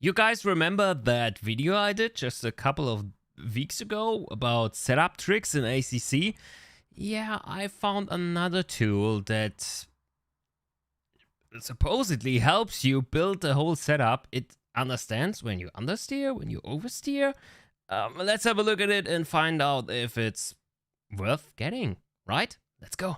You guys remember that video I did just a couple of weeks ago about setup tricks in ACC? Yeah, I found another tool that supposedly helps you build the whole setup. It understands when you understeer, when you oversteer. Let's have a look at it and find out if it's worth getting, right? Let's go.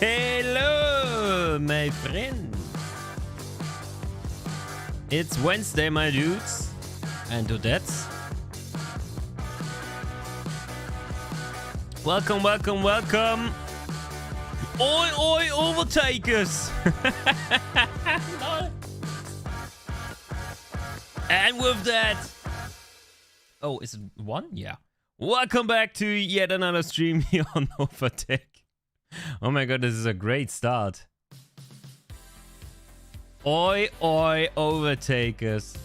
Hello, my friend. It's Wednesday, my dudes and dudettes. Welcome, welcome, welcome. Oi, oi, overtakers. And with that... Oh, is it one? Yeah. Welcome back to yet another stream here on Overtake. Oh my god, this is a great start. Oi, oi, overtakers.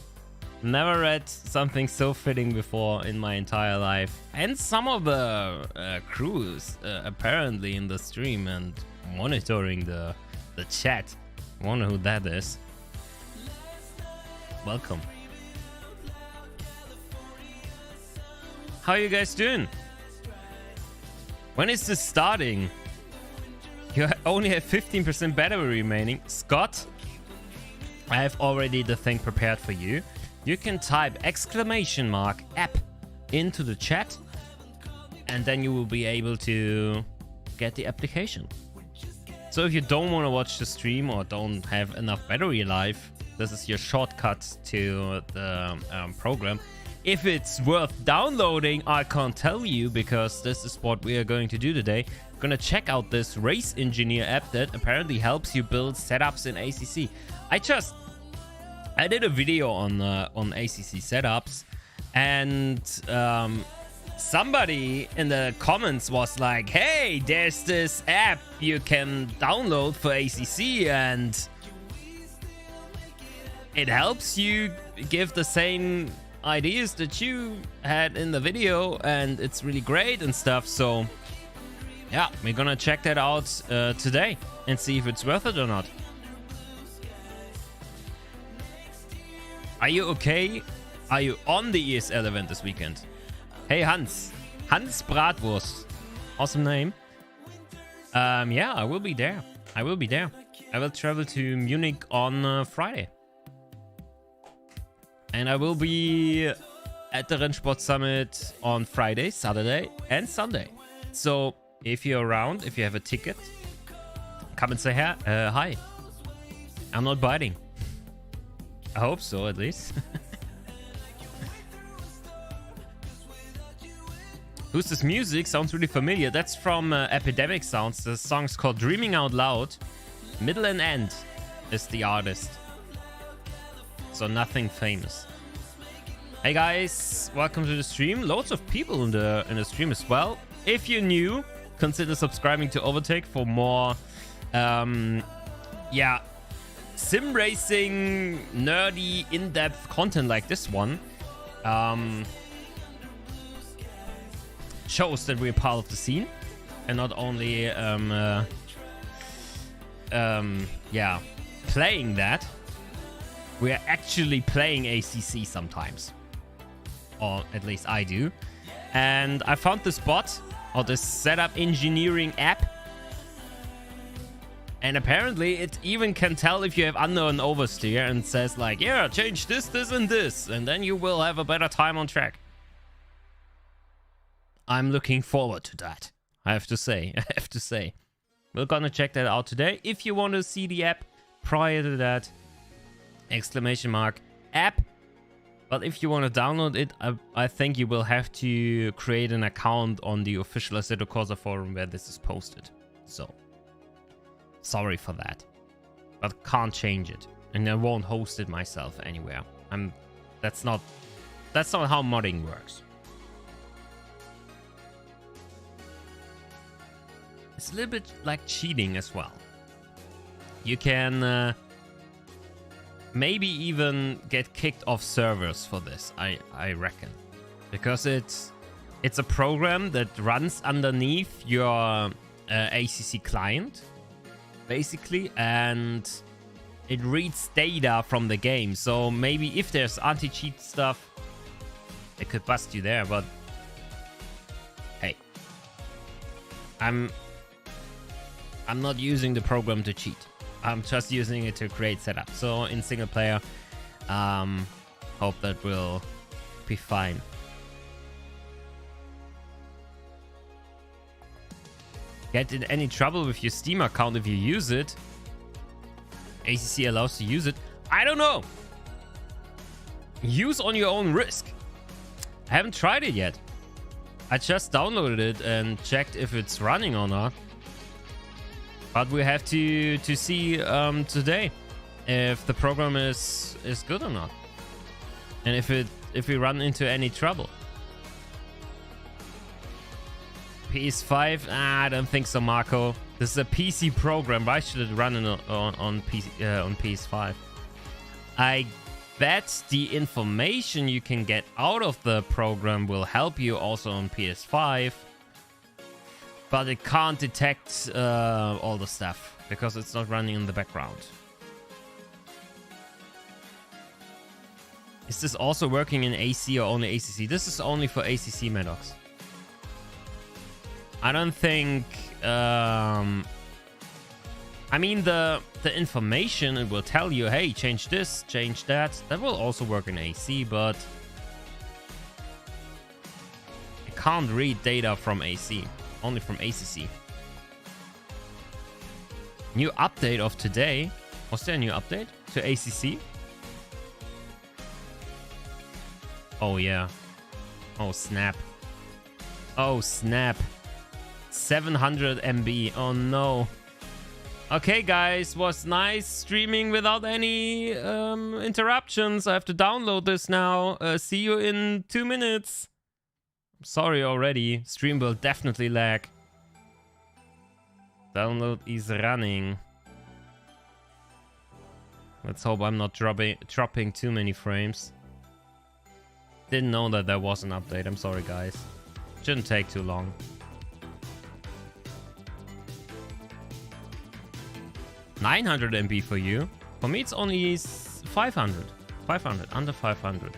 Never read something so fitting before in my entire life. And some of the crews apparently in the stream and monitoring the chat. I wonder who that is. Welcome. How are you guys doing? When is this starting? You only have 15% battery remaining. Scott, I have already the thing prepared for you. You can type !app into the chat and then you will be able to get the application. So if you don't want to watch the stream or don't have enough battery life, this is your shortcut to the program. If it's worth downloading, I can't tell you because this is what we are going to do today. We're gonna check out this Race Engineer app that apparently helps you build setups in ACC. I did a video on ACC setups, and somebody in the comments was like, "Hey, there's this app you can download for ACC, and it helps you give the same ideas that you had in the video, and it's really great and stuff." So yeah, we're gonna check that out today and see if it's worth it or not. Are you okay? Are you on the ESL event this weekend? Hey Hans Bratwurst, awesome name. Yeah, I will be there. I will travel to Munich on Friday. And I will be at the Rennsport Summit on Friday, Saturday, and Sunday. So if you're around, if you have a ticket, come and say hi. I'm not biting. I hope so, at least. Who's this music? Sounds really familiar. That's from Epidemic Sounds. The song's called Dreaming Out Loud. Middle and End is the artist. So nothing famous. Hey guys, welcome to the stream. Loads of people in the stream as well. If you're new, consider subscribing to Overtake for more sim racing, nerdy, in-depth content like this one. Shows that we're part of the scene and not only playing that. We are actually playing ACC sometimes, or at least I do. And I found this bot or this setup engineering app, and apparently it even can tell if you have under and oversteer and says like, yeah, change this, this, and this, and then you will have a better time on track. I'm looking forward to that. I have to say. We're gonna check that out today. If you want to see the app prior to that, !app. But if you want to download it, I think you will have to create an account on the official Assetto Corsa forum where this is posted. So, sorry for that. But can't change it. And I won't host it myself anywhere. That's not how modding works. It's a little bit like cheating as well. You can maybe even get kicked off servers for this, I reckon. Because it's a program that runs underneath your ACC client, basically, and it reads data from the game. So maybe if there's anti-cheat stuff, it could bust you there, but hey. I'm not using the program to cheat. I'm just using it to create setup. So in single player, hope that will be fine. Get in any trouble with your Steam account if you use it? ACC allows to use it? I don't know. Use on your own risk. I haven't tried it yet. I just downloaded it and checked if it's running or not. But we have to see today if the program is good or not, and if we run into any trouble. PS5? I don't think so, Marco. This is a PC program. Why should it run on PS5? I bet the information you can get out of the program will help you also on PS5. But it can't detect all the stuff because it's not running in the background. Is this also working in AC or only ACC? This is only for ACC, Maddox. I don't think... I mean, the information, it will tell you, hey, change this, change that. That will also work in AC, but... it can't read data from AC. Only from ACC. New update of today. Was there a new update to ACC? Oh yeah. Oh snap. Oh snap. 700 MB. Oh no. Okay guys, was nice streaming without any interruptions. I have to download this now. See you in 2 minutes. Sorry already. Stream will definitely lag. Download is running. Let's hope I'm not dropping too many frames. Didn't know that there was an update. I'm sorry, guys. Shouldn't take too long. $900 MB for you. For me, it's only 500. 500. Under 500.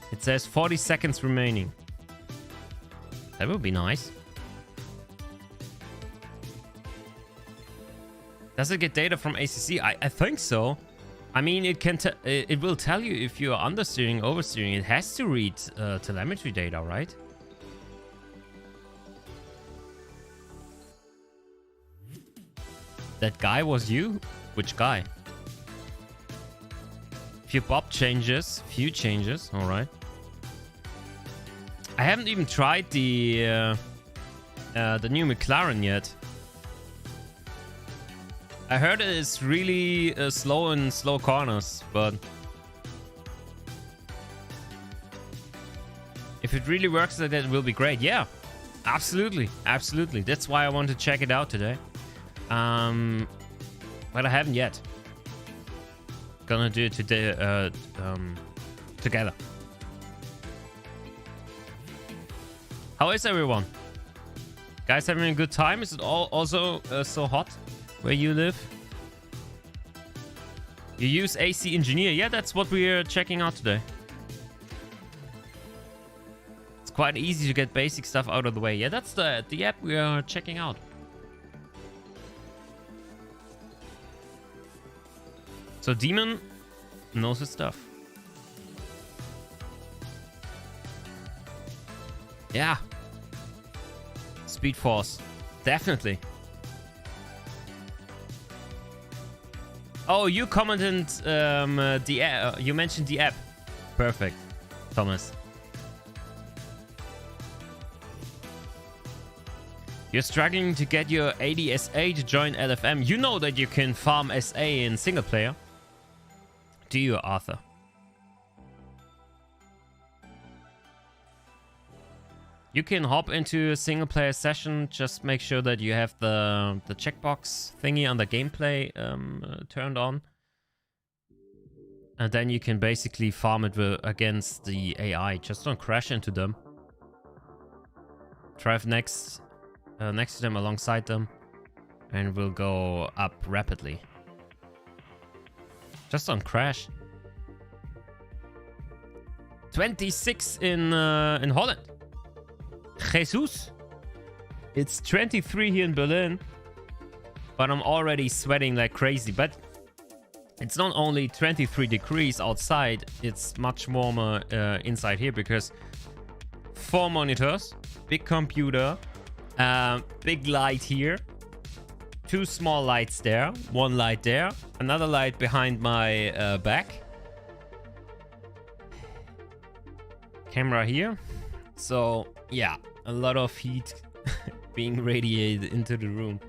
It says 40 seconds remaining. That would be nice. Does it get data from ACC? I think so. I mean, it will tell you if you're understeering, oversteering. It has to read telemetry data, right? That guy was you? Which guy? Few bob changes, few changes. All right. I haven't even tried the new McLaren yet. I heard it is really slow in slow corners, but if it really works like that, it will be great. Yeah, absolutely, absolutely. That's why I want to check it out today. But I haven't yet. Gonna do it today together. How is everyone? Guys having a good time? Is it also so hot where you live? You use AC Engineer? Yeah, that's what we're checking out today. It's quite easy to get basic stuff out of the way. Yeah, that's the app we are checking out. So Demon knows his stuff. Yeah. Speed Force. Definitely. Oh, you commented you mentioned the app. Perfect, Thomas. You're struggling to get your ADSA to join LFM. You know that you can farm SA in single player. Do you, Arthur? You can hop into a single player session. Just make sure that you have the checkbox thingy on the gameplay turned on. And then you can basically farm it against the AI. Just don't crash into them. Drive next to them, alongside them. And we'll go up rapidly. Just don't crash. 26 in Holland. Jesus. It's 23 here in Berlin. But I'm already sweating like crazy. But it's not only 23 degrees outside. It's much warmer inside here because 4 monitors, big computer, big light here. 2 small lights there, 1 light there, another light behind my back. Camera here. So, yeah, a lot of heat being radiated into the room.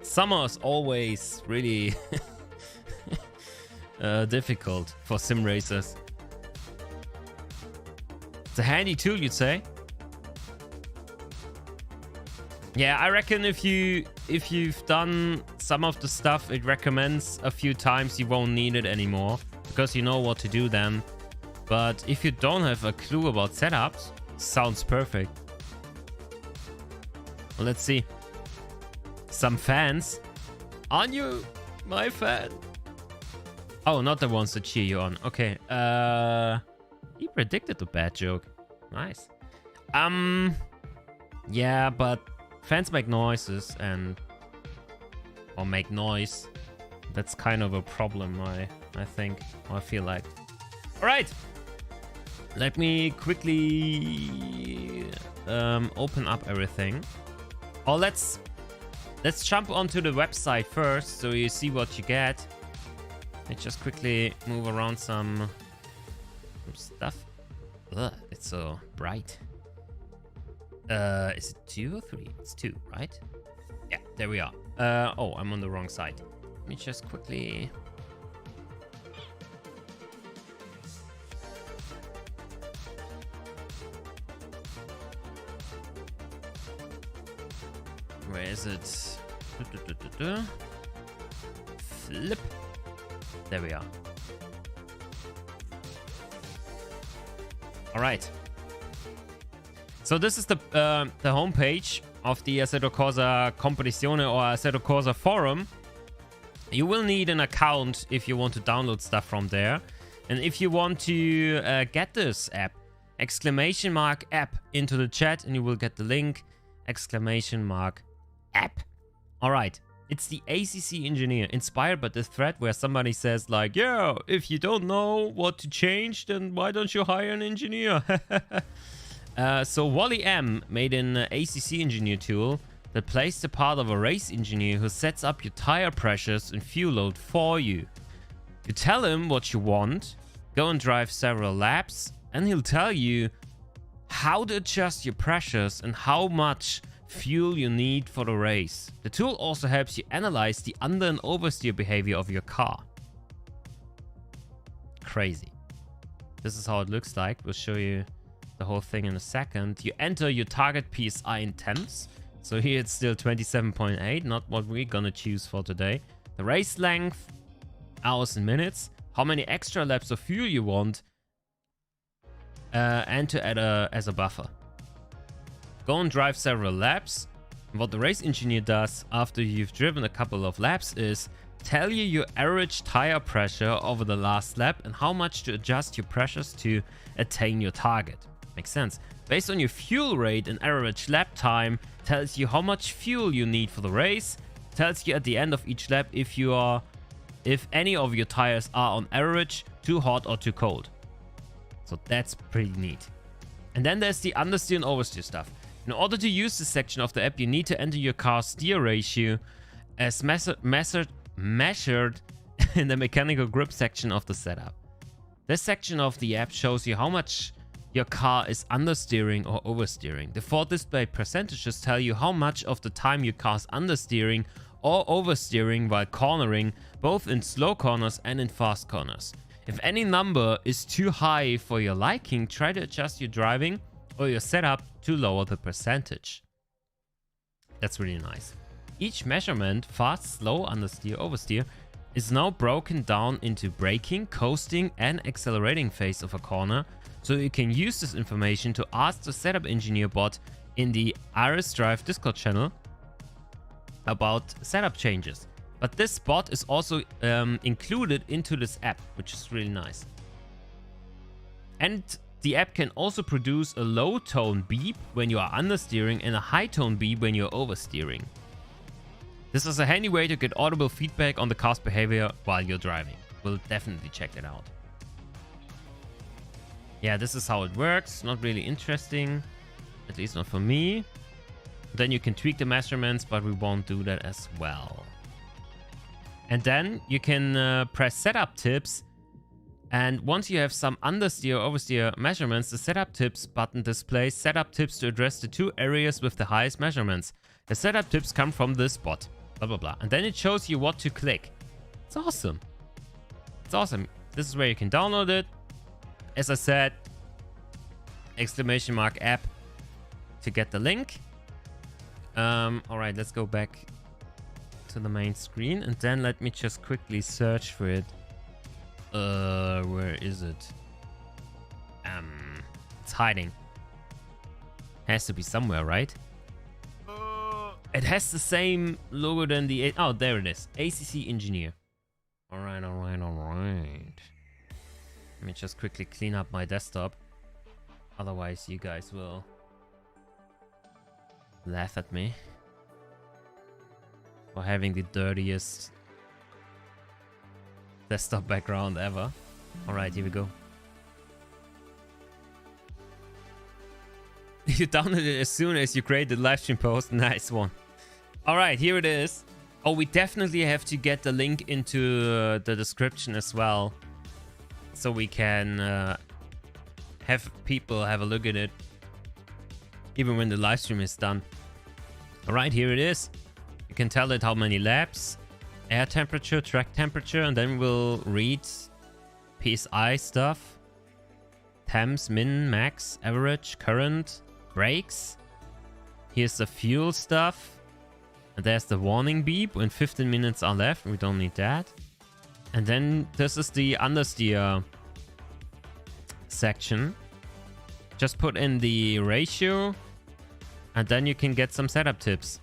Summer is always really difficult for sim racers. It's a handy tool, you'd say. Yeah, I reckon if you've done some of the stuff it recommends a few times, you won't need it anymore because you know what to do then. But if you don't have a clue about setups, sounds perfect. Well, let's see. Some fans. Aren't you my fan? Oh, not the ones that cheer you on. Okay. He predicted the bad joke. Nice. Yeah, but fans make noises or make noise. That's kind of a problem, I think. Or I feel like. All right. Let me quickly open up everything. Oh, let's jump onto the website first so you see what you get. Let's just quickly move around some stuff. Ugh, it's so bright. Is it 2 or 3? It's 2, right? Yeah, there we are. Oh, I'm on the wrong side. Let me just quickly... Where is it? Flip. There we are. All right. So this is the homepage of the Assetto Corsa Competizione or Assetto Corsa forum. You will need an account if you want to download stuff from there. And if you want to get this app, !app into the chat and you will get the link, !app. All right. It's the ACC engineer, inspired by the thread where somebody says like, yeah, if you don't know what to change, then why don't you hire an engineer? So Wally M made an ACC engineer tool that plays the part of a race engineer who sets up your tire pressures and fuel load for you. You tell him what you want, go and drive several laps, and he'll tell you how to adjust your pressures and how much fuel you need for the race. The tool also helps you analyze the under and oversteer behavior of your car. Crazy. This is how it looks like. We'll show you the whole thing in a second. You enter your target PSI in temps. So here it's still 27.8, not what we're gonna choose for today. The race length, hours and minutes, how many extra laps of fuel you want, and to add as a buffer. Go and drive several laps. What the race engineer does after you've driven a couple of laps is tell you your average tire pressure over the last lap and how much to adjust your pressures to attain your target. Makes sense. Based on your fuel rate and average lap time, tells you how much fuel you need for the race, tells you at the end of each lap if any of your tires are on average too hot or too cold. So that's pretty neat. And then there's the understeer and oversteer stuff. In order to use this section of the app, you need to enter your car's steer ratio as measured in the mechanical grip section of the setup. This section of the app shows you how much your car is understeering or oversteering. The four displayed percentages tell you how much of the time your car's understeering or oversteering while cornering, both in slow corners and in fast corners. If any number is too high for your liking, try to adjust your driving or your setup to lower the percentage. That's really nice. Each measurement, fast, slow, understeer, oversteer, is now broken down into braking, coasting, and accelerating phase of a corner, so you can use this information to ask the setup engineer bot in the Iris Drive Discord channel about setup changes. But this bot is also included into this app, which is really nice. And the app can also produce a low tone beep when you are understeering and a high tone beep when you're oversteering. This is a handy way to get audible feedback on the car's behavior while you're driving. We'll definitely check it out. Yeah, this is how it works. Not really interesting, at least not for me. Then you can tweak the measurements, but we won't do that as well. And then you can press setup tips. And once you have some understeer or oversteer measurements, the setup tips button displays setup tips to address the two areas with the highest measurements. The setup tips come from this bot, blah, blah, blah. And then it shows you what to click. It's awesome. It's awesome. This is where you can download it. As I said, !app to get the link. All right, let's go back to the main screen. And then let me just quickly search for it. Where is it? It's hiding. Has to be somewhere, right? It has the same logo than the... Oh, there it is. ACC Engineer. All right, all right, all right. Let me just quickly clean up my desktop. Otherwise, you guys will laugh at me for having the dirtiest desktop background ever. Alright, here we go. You downloaded it as soon as you created the live stream post. Nice one. Alright, here it is. Oh, we definitely have to get the link into the description as well, so we can have people have a look at it even when the live stream is done. Alright, here it is. You can tell it how many laps, air temperature, track temperature, and then we'll read PSI stuff, temps, min, max, average, current, brakes. Here's the fuel stuff, and there's the warning beep when 15 minutes are left. We don't need that. And then this is the understeer section. Just put in the ratio, and then you can get some setup tips.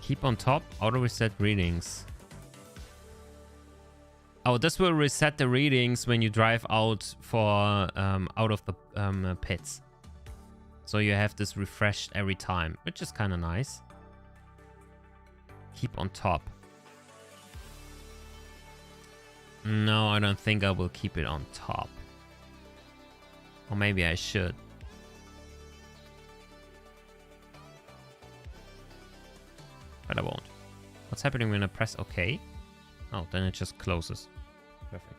Keep on top, auto reset readings. Oh, this will reset the readings when you drive out for out of the pits. So you have this refreshed every time, which is kind of nice. keep on top. No, I don't think I will keep it on top. Or maybe I should. But I won't. What's happening when I press OK? Oh, then it just closes. Perfect.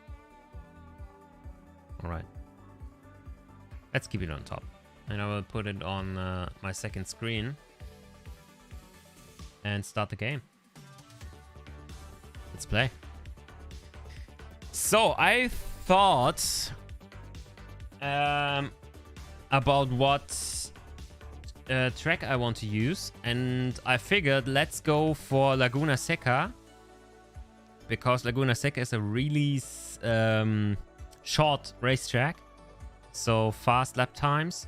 Alright. Let's keep it on top. And I will put it on my second screen. And start the game. Let's play. So, I thought about what track I want to use. And I figured let's go for Laguna Seca. Because Laguna Seca is a really short racetrack. So, fast lap times.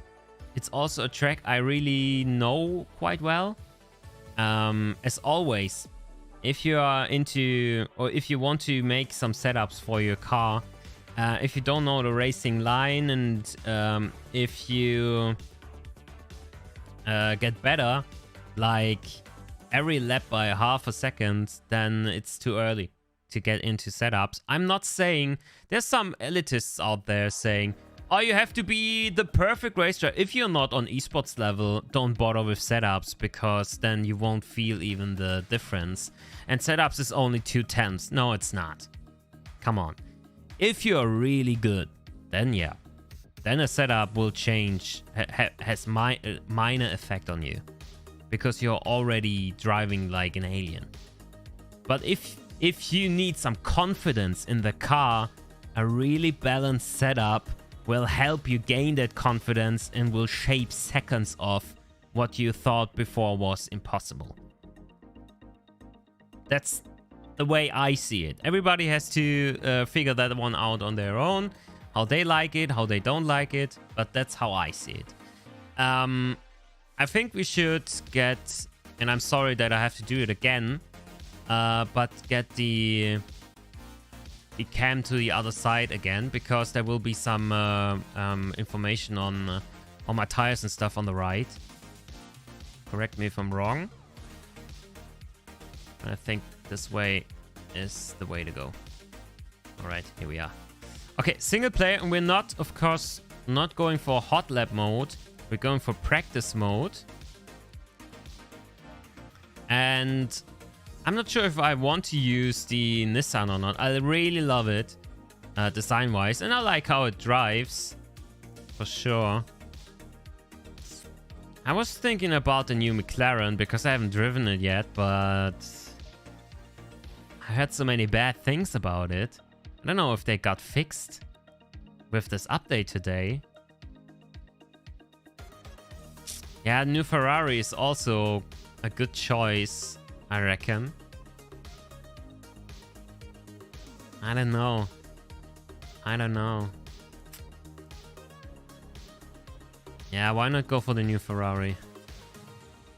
It's also a track I really know quite well. As always, if you are into, or if you want to make some setups for your car, if you don't know the racing line, and if you get better, like every lap by half a second, then it's too early to get into setups. I'm not saying, there's some elitists out there saying, oh, you have to be the perfect racer. If you're not on esports level, don't bother with setups, because then you won't feel even the difference. And setups is only 2/10. No, it's not. Come on. If you're really good, then yeah. Then a setup will change, has minor effect on you. Because you're already driving like an alien. But if you need some confidence in the car, a really balanced setup will help you gain that confidence and will shape seconds of what you thought before was impossible. That's the way I see it. Everybody has to figure that one out on their own. How they like it, how they don't like it. But that's how I see it. I think we should get, and I'm sorry that I have to do it again, but get the cam to the other side again, because there will be some information on my tires and stuff on the right. Correct me if I'm wrong. I think this way is the way to go. Alright, here we are. Okay, single player, and we're not, of course, not going for hot lap mode. We're going for practice mode. And I'm not sure if I want to use the Nissan or not. I really love it, design-wise. And I like how it drives, for sure. I was thinking about the new McLaren, because I haven't driven it yet, but I heard so many bad things about it. I don't know if they got fixed with this update today. Yeah, new Ferrari is also a good choice, I reckon. I don't know. I don't know. Yeah, why not go for the new Ferrari?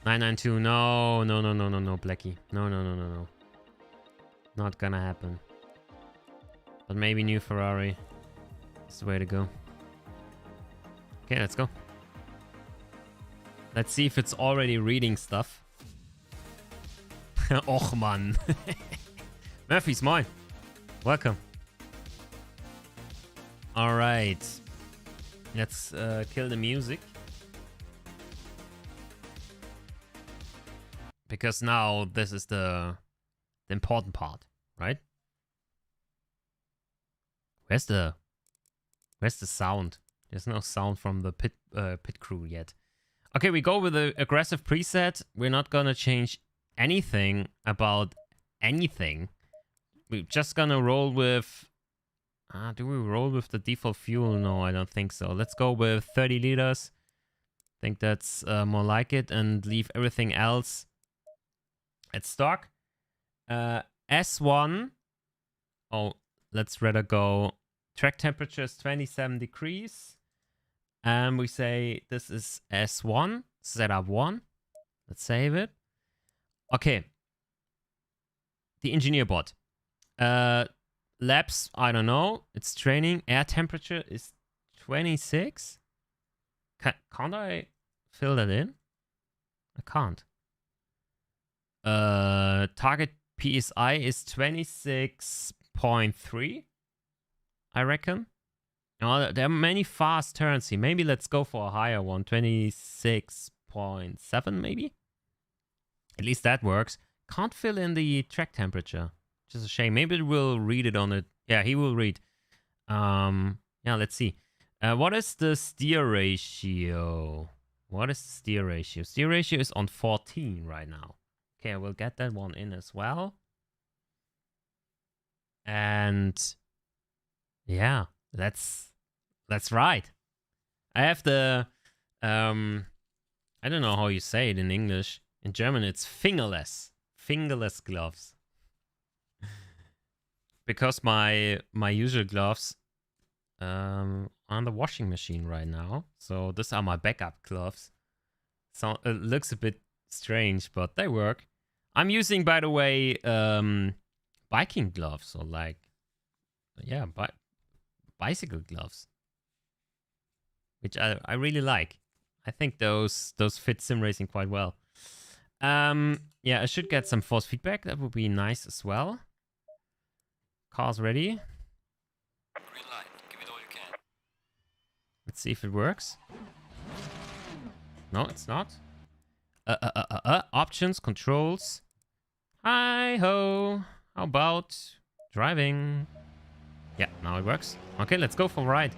992. No, no, no, no, no, no, Blackie. No, no, no, no, no. Not gonna happen. But maybe new Ferrari is the way to go. Okay, let's go. Let's see if it's already reading stuff. Och, man. Murphy's mine. Welcome. Alright. Let's kill the music. Because now this is the important part, right? Where's the sound? There's no sound from the pit crew yet. Okay, we go with the aggressive preset. We're not gonna change anything about anything. We're just gonna roll with... do we roll with the default fuel? No, I don't think so. Let's go with 30 liters. I think that's more like it. And leave everything else at stock. S1. Oh, let's rather go... Track temperature is 27 degrees. And we say this is S1. Setup 1. Let's save it. Okay. The engineer bot. Laps, I don't know. It's training. Air temperature is 26. Can't I fill that in? I can't. Target PSI is 26.3, I reckon. Now, there are many fast turns here. Maybe let's go for a higher one. 26.7 maybe? At least that works. Can't fill in the track temperature, which is a shame. Maybe it will read it on it. Yeah, he will read. Yeah, let's see. What is the steer ratio? What is the steer ratio? Steer ratio is on 14 right now. Okay, I will get that one in as well. And yeah, that's right. I have the I don't know how you say it in English. In German, it's fingerless gloves. Because my usual gloves on the washing machine right now. So these are my backup gloves. So it looks a bit strange, but they work. I'm using, by the way, biking gloves, or like, yeah, bicycle gloves, which I really like. I think those fit sim racing quite well. Yeah, I should get some force feedback. That would be nice as well. Car's ready. Green light. Give it all you can. Let's see if it works. No, it's not. Options, controls. Hi-ho. How about driving? Yeah, now it works. Okay, let's go for a ride.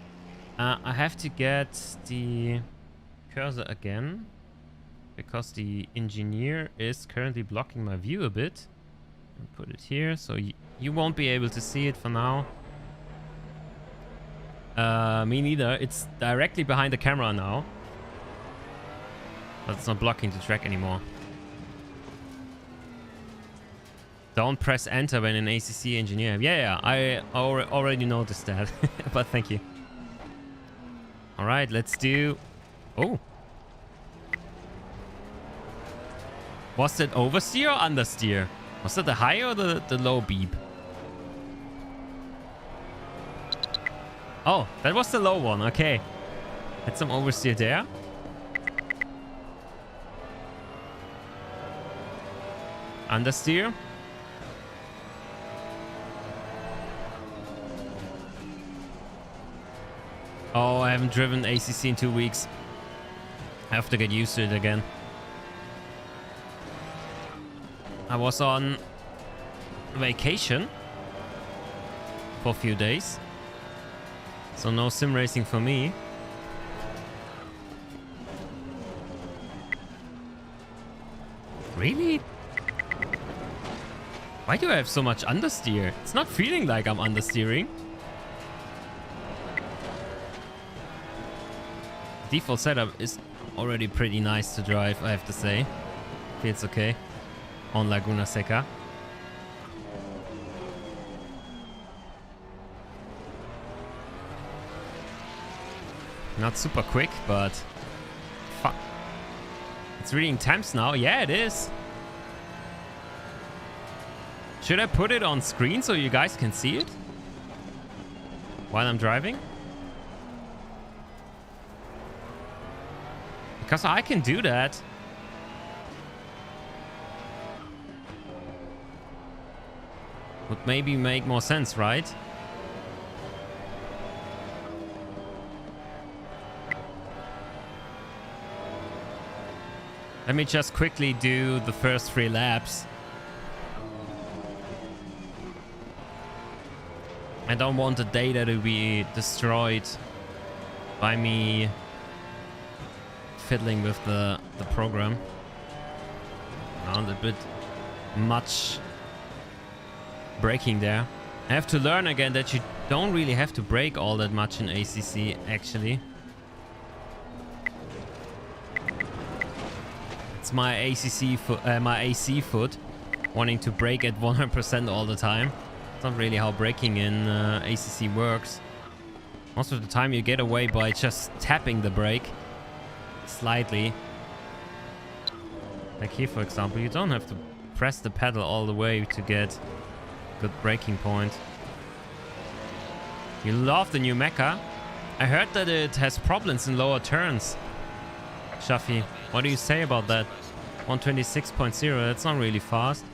I have to get the cursor again, because the engineer is currently blocking my view a bit. Put it here, so you won't be able to see it for now. Me neither. It's directly behind the camera now. But it's not blocking the track anymore. Don't press enter when an ACC engineer. Yeah, I already noticed that. But thank you. Alright, let's do... Oh. Was that oversteer or understeer? Was that the high or the low beep? Oh, that was the low one. Okay. Had some oversteer there. Understeer. Oh, I haven't driven ACC in 2 weeks. I have to get used to it again. I was on vacation for a few days. So no sim racing for me. Really? Why do I have so much understeer? It's not feeling like I'm understeering. Default setup is already pretty nice to drive, I have to say. Feels okay on Laguna Seca. Not super quick, but fuck. It's reading temps now. Yeah, it is. Should I put it on screen so you guys can see it while I'm driving? Because I can do that. Would maybe make more sense, right? Let me just quickly do the first 3 laps. I don't want the data to be destroyed by me fiddling with the program. A little bit much braking there. I have to learn again that you don't really have to brake all that much in ACC, actually. It's my ACC foot, my AC foot, wanting to brake at 100% all the time. It's not really how braking in ACC works. Most of the time you get away by just tapping the brake slightly. Like here, for example, you don't have to press the pedal all the way to get good braking point. You love the new mecha. I heard that it has problems in lower turns. Shafi, what do you say about that? 126.0. That's not really fast.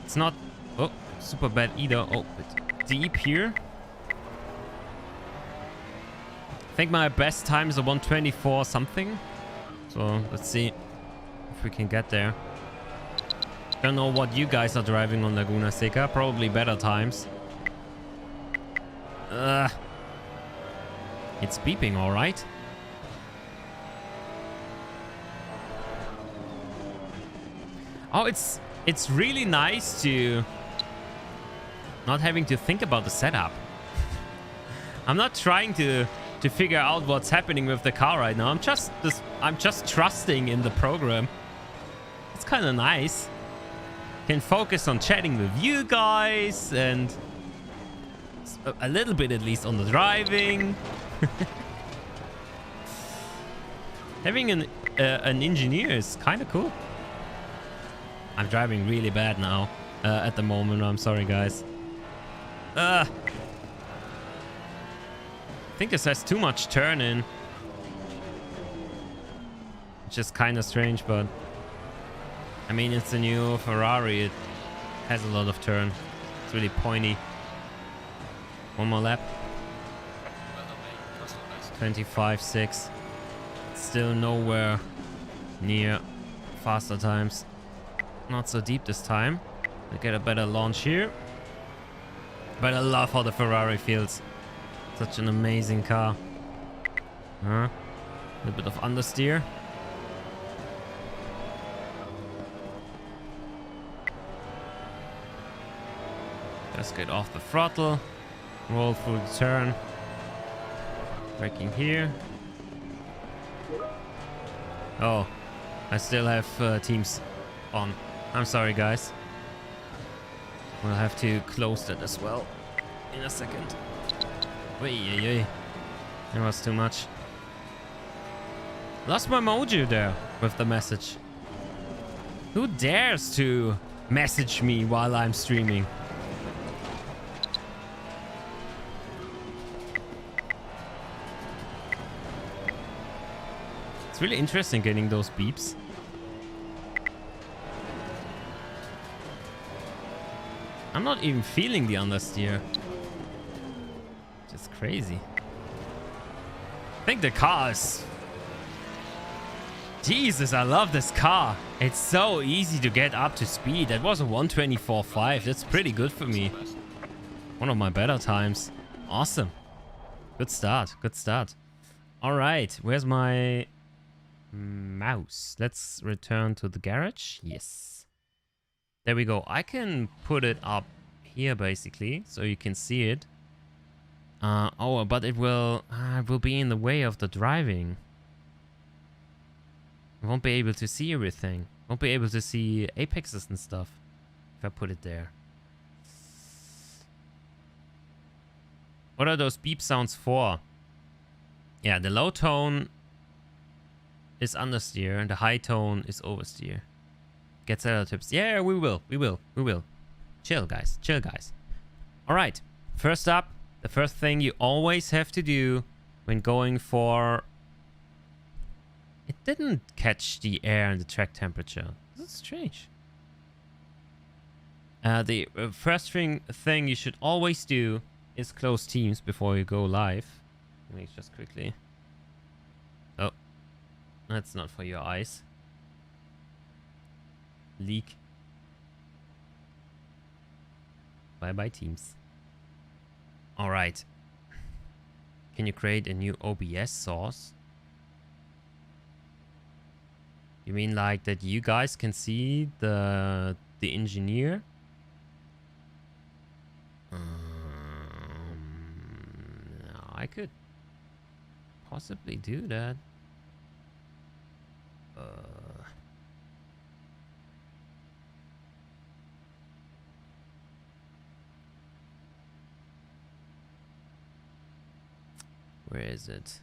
It's not super bad either. Oh, bit deep here. I think my best time is a 124 something. So let's see if we can get there. Don't know what you guys are driving on Laguna Seca. Probably better times. It's beeping, all right. Oh, it's really nice to not having to think about the setup. I'm not trying to figure out what's happening with the car right now. I'm just trusting in the program. It's kind of nice. Can focus on chatting with you guys and a little bit at least on the driving. Having an engineer is kind of cool. I'm driving really bad now at the moment. I'm sorry, guys. I think this has too much turn in. Which is kind of strange, but I mean, it's a new Ferrari. It has a lot of turn. It's really pointy. One more lap. 25.6. Still nowhere near faster times. Not so deep this time. I get a better launch here. But I love how the Ferrari feels. Such an amazing car. A little bit of understeer. Just get off the throttle. Roll through the turn. Braking here. Oh, I still have teams on. I'm sorry, guys. We'll have to close that as well in a second. Wait. That was too much. Lost my mojo there with the message. Who dares to message me while I'm streaming? It's really interesting getting those beeps. I'm not even feeling the understeer. Just crazy. I think the car is... Jesus, I love this car. It's so easy to get up to speed. That was a 124.5. That's pretty good for me. One of my better times. Awesome. Good start. Good start. All right. Where's my mouse? Let's return to the garage. Yes. There we go. I can put it up here basically so you can see it. Oh, but it will be in the way of the driving. I won't be able to see everything. Won't be able to see apexes and stuff if I put it there. What are those beep sounds for? Yeah, the low tone is understeer and the high tone is oversteer. Get seller tips. Yeah, we will. Chill, guys. Chill, guys. All right. First up, the first thing you always have to do when going for... It didn't catch the air and the track temperature. That's strange. The first thing you should always do is close teams before you go live. Let me just quickly... Oh. That's not for your eyes. Leak. Bye-bye, teams. All right. Can you create a new OBS source? You mean like that you guys can see the engineer? I could possibly do that. Where is it?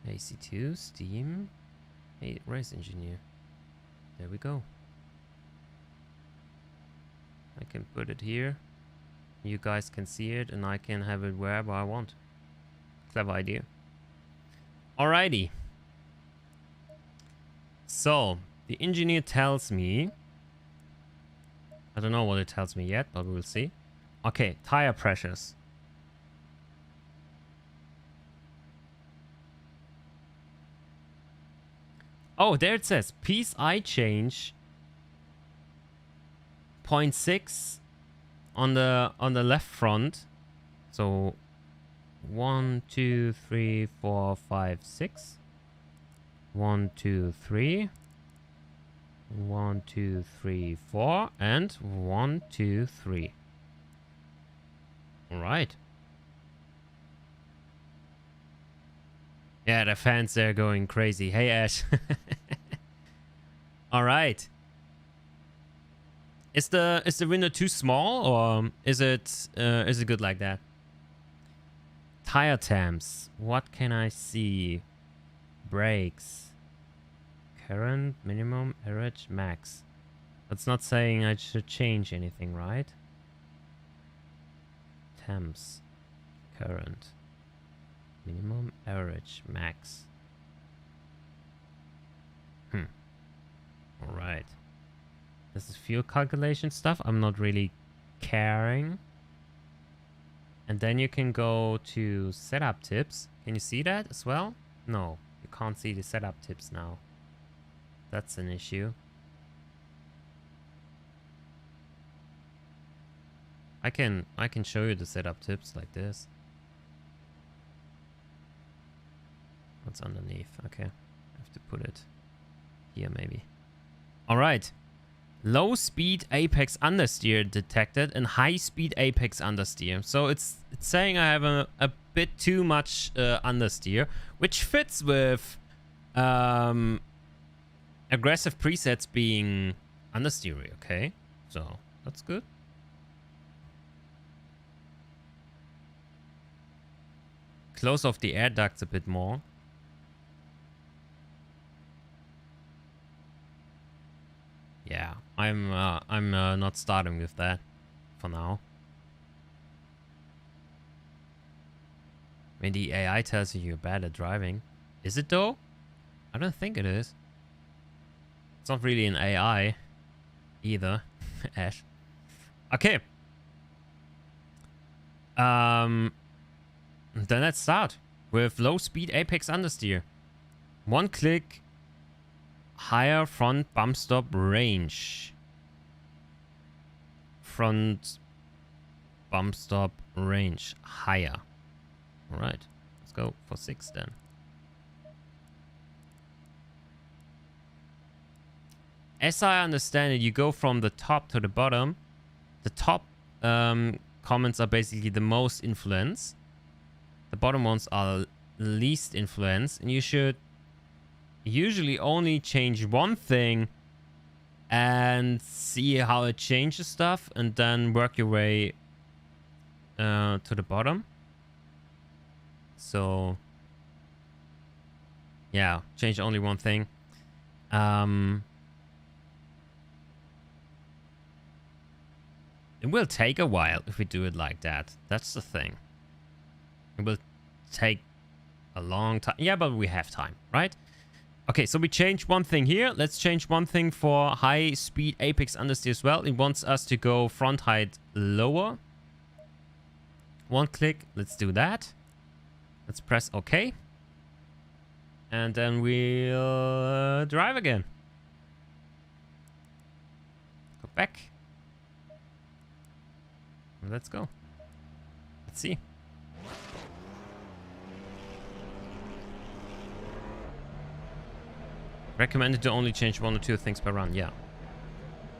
AC2, Steam. Hey, race engineer. There we go. I can put it here. You guys can see it and I can have it wherever I want. Clever idea. Alrighty. So, the engineer tells me... I don't know what it tells me yet, but we'll see. Okay, tire pressures. Oh, there it says PSI change 0.6 on the left front. So 1, 2, 3, 4, 5, 6. 1, 2, 3. 1, 2, 3, 4, and 1, 2, 3. All right. Yeah, the fans there going crazy. Hey, Ash. All right. Is the window too small, or is it good like that? Tire temps. What can I see? Brakes. Current, minimum, average, max. That's not saying I should change anything, right? Temps. Current. Minimum, average, max. Alright. This is fuel calculation stuff. I'm not really caring. And then you can go to setup tips. Can you see that as well? No, you can't see the setup tips now. That's an issue. I can show you the setup tips like this. What's underneath? Okay. I have to put it here maybe. Alright. Low speed apex understeer detected and high speed apex understeer. So it's saying I have a bit too much understeer, which fits with aggressive presets being understeery. Okay, so that's good. Close off the air ducts a bit more. Yeah, I'm not starting with that for now. I mean, the AI tells you you're bad at driving. Is it though? I don't think it is. It's not really an AI either. Ash. Okay. Then let's start with low speed apex understeer. One click. Higher front bump stop range. Front bump stop range. Higher. Alright. Let's go for 6 then. As I understand it, you go from the top to the bottom. The top comments are basically the most influence. The bottom ones are least influence. And you should usually only change one thing and see how it changes stuff, and then work your way to the bottom. So yeah, change only one thing. It will take a while if we do it like that. That's the thing. It will take a long time. Yeah, but we have time, right? Okay, so we changed one thing here. Let's change one thing for high speed apex understeer as well. It wants us to go front height lower. One click. Let's do that. Let's press OK. And then we'll drive again. Go back. Let's go. Let's see. Recommended to only change 1 or 2 things per run. Yeah.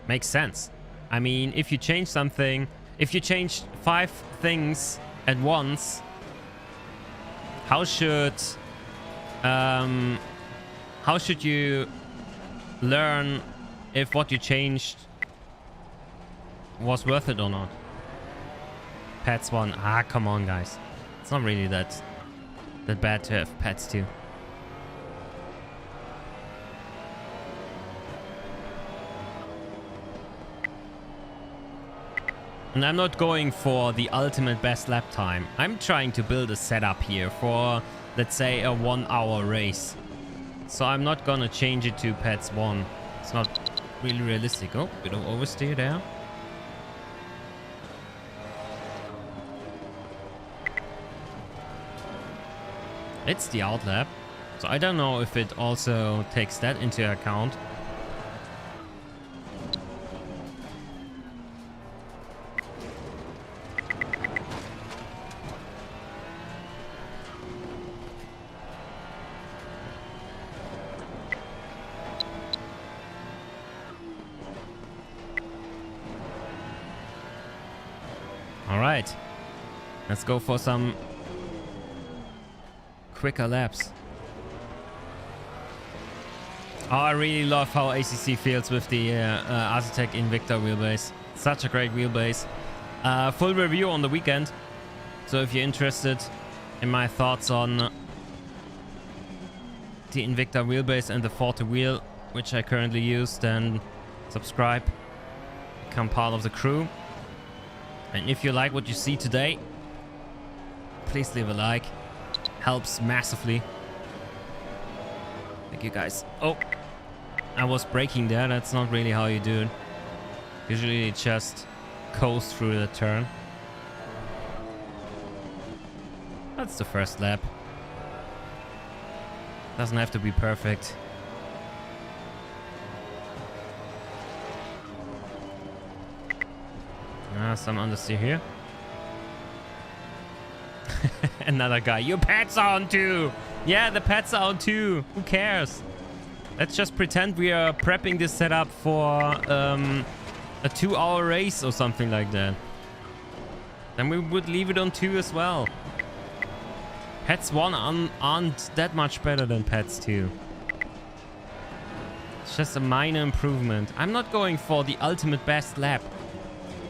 Makes sense. I mean, if you change something, if you change 5 things at once, how should you learn if what you changed was worth it or not? Pets 1. Ah, come on, guys. It's not really that bad to have pets too. And I'm not going for the ultimate best lap time. I'm trying to build a setup here for, let's say, a 1 hour race. So I'm not gonna change it to Pets 1. It's not really realistic. Oh, bit of oversteer there. It's the outlap. So I don't know if it also takes that into account. All right, let's go for some quicker laps. Oh, I really love how ACC feels with the Aztec Invicta wheelbase. Such a great wheelbase. Full review on the weekend. So if you're interested in my thoughts on the Invicta wheelbase and the Forte wheel, which I currently use, then subscribe, become part of the crew. And if you like what you see today, please leave a like. Helps massively. Thank you guys. Oh, I was braking there. That's not really how you do it. Usually you just coast through the turn. That's the first lap. Doesn't have to be perfect. Some understeer here. Another guy. Your pets are on too. Yeah, the pets are on too. Who cares? Let's just pretend we are prepping this setup for a 2 hour race or something like that. Then we would leave it on 2 as well. Pets 1 aren't that much better than Pets 2. It's just a minor improvement. I'm not going for the ultimate best lap.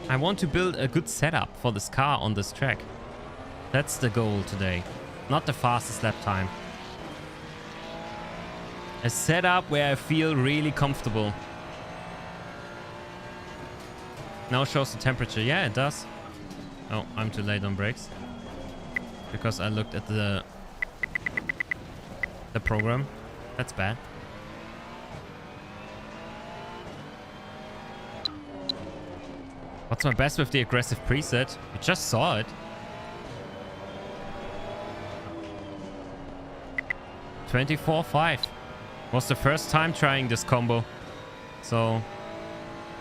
I want to build a good setup for this car on this track. That's the goal today. Not the fastest lap time. A setup where I feel really comfortable. Now shows the temperature. Yeah, it does. Oh, I'm too late on brakes. Because I looked at the program. That's bad. What's my best with the aggressive preset? You just saw it. 24.5 was the first time trying this combo. So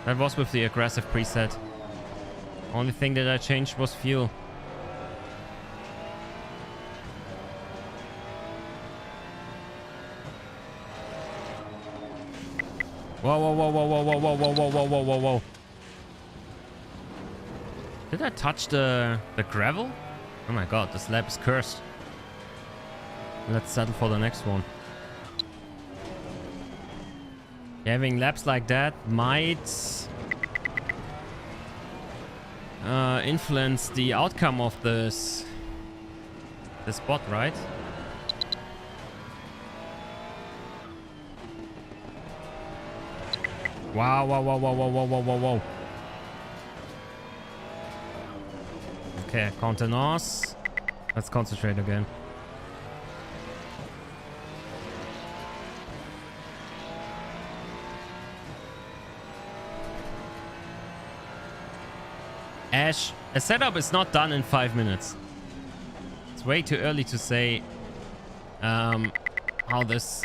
that was with the aggressive preset. Only thing that I changed was fuel. Whoa, whoa, whoa, whoa, whoa, whoa, whoa, whoa, whoa, whoa, whoa, whoa, whoa. Did I touch the gravel? Oh my god, this lap is cursed. Let's settle for the next one. Having laps like that might influence the outcome of this spot, right? Wow, wow, wow, wow, wow, wow, wow, wow, wow. Okay, contenance. Let's concentrate again. Ash, a setup is not done in 5 minutes. It's way too early to say how this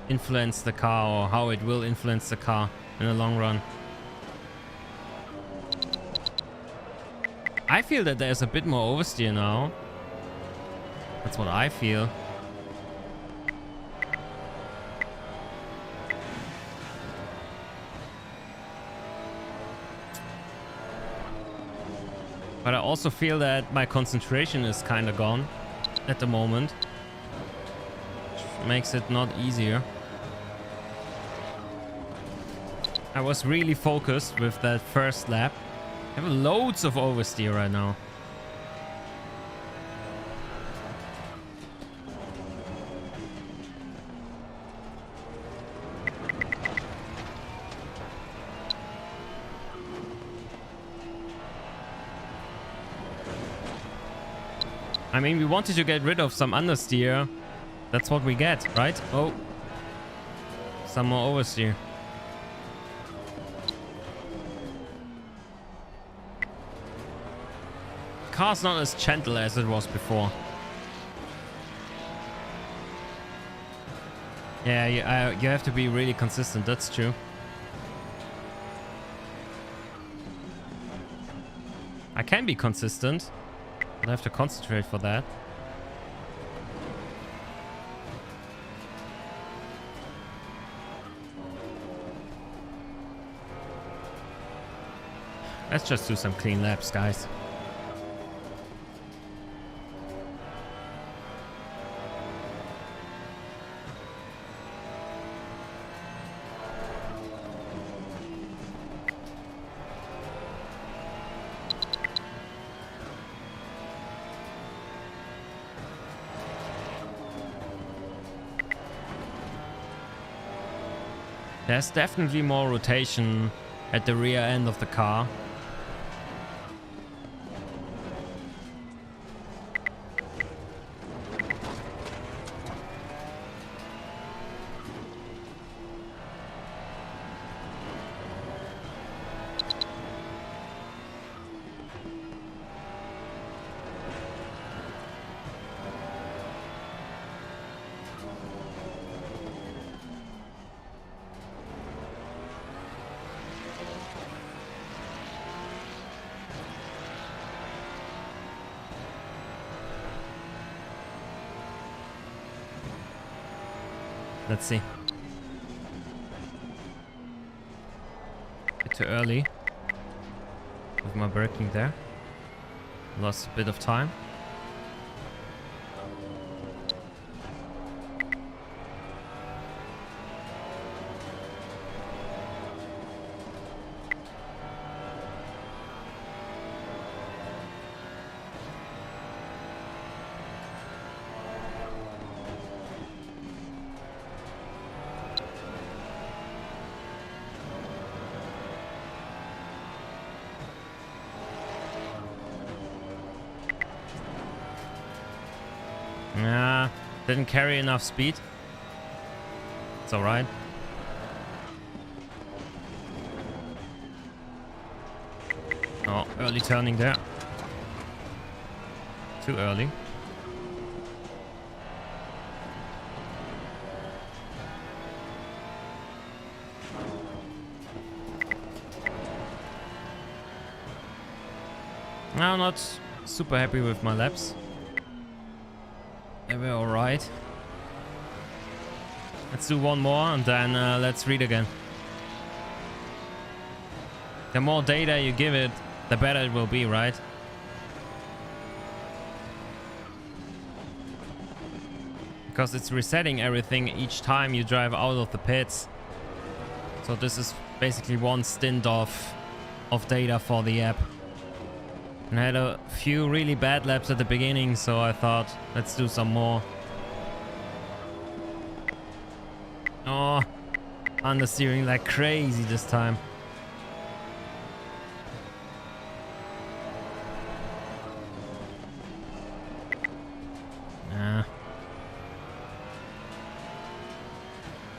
influenced the car or how it will influence the car in the long run. I feel that there's a bit more oversteer now. That's what I feel. But I also feel that my concentration is kind of gone at the moment. Which makes it not easier. I was really focused with that first lap. I have loads of oversteer right now. I mean, we wanted to get rid of some understeer. That's what we get, right? Oh. Some more oversteer. Car's not as gentle as it was before. Yeah, you have to be really consistent. That's true. I can be consistent, but I have to concentrate for that. Let's just do some clean laps, guys. There's definitely more rotation at the rear end of the car. Let's see. Bit too early with my braking there. Lost a bit of time. Yeah, didn't carry enough speed. It's alright. Oh, early turning there. Too early. I'm not super happy with my laps. They were alright. Let's do one more and then let's read again. The more data you give it, the better it will be, right? Because it's resetting everything each time you drive out of the pits. So this is basically one stint of data for the app. And I had a few really bad laps at the beginning, so I thought, let's do some more. Oh, understeering like crazy this time. Nah.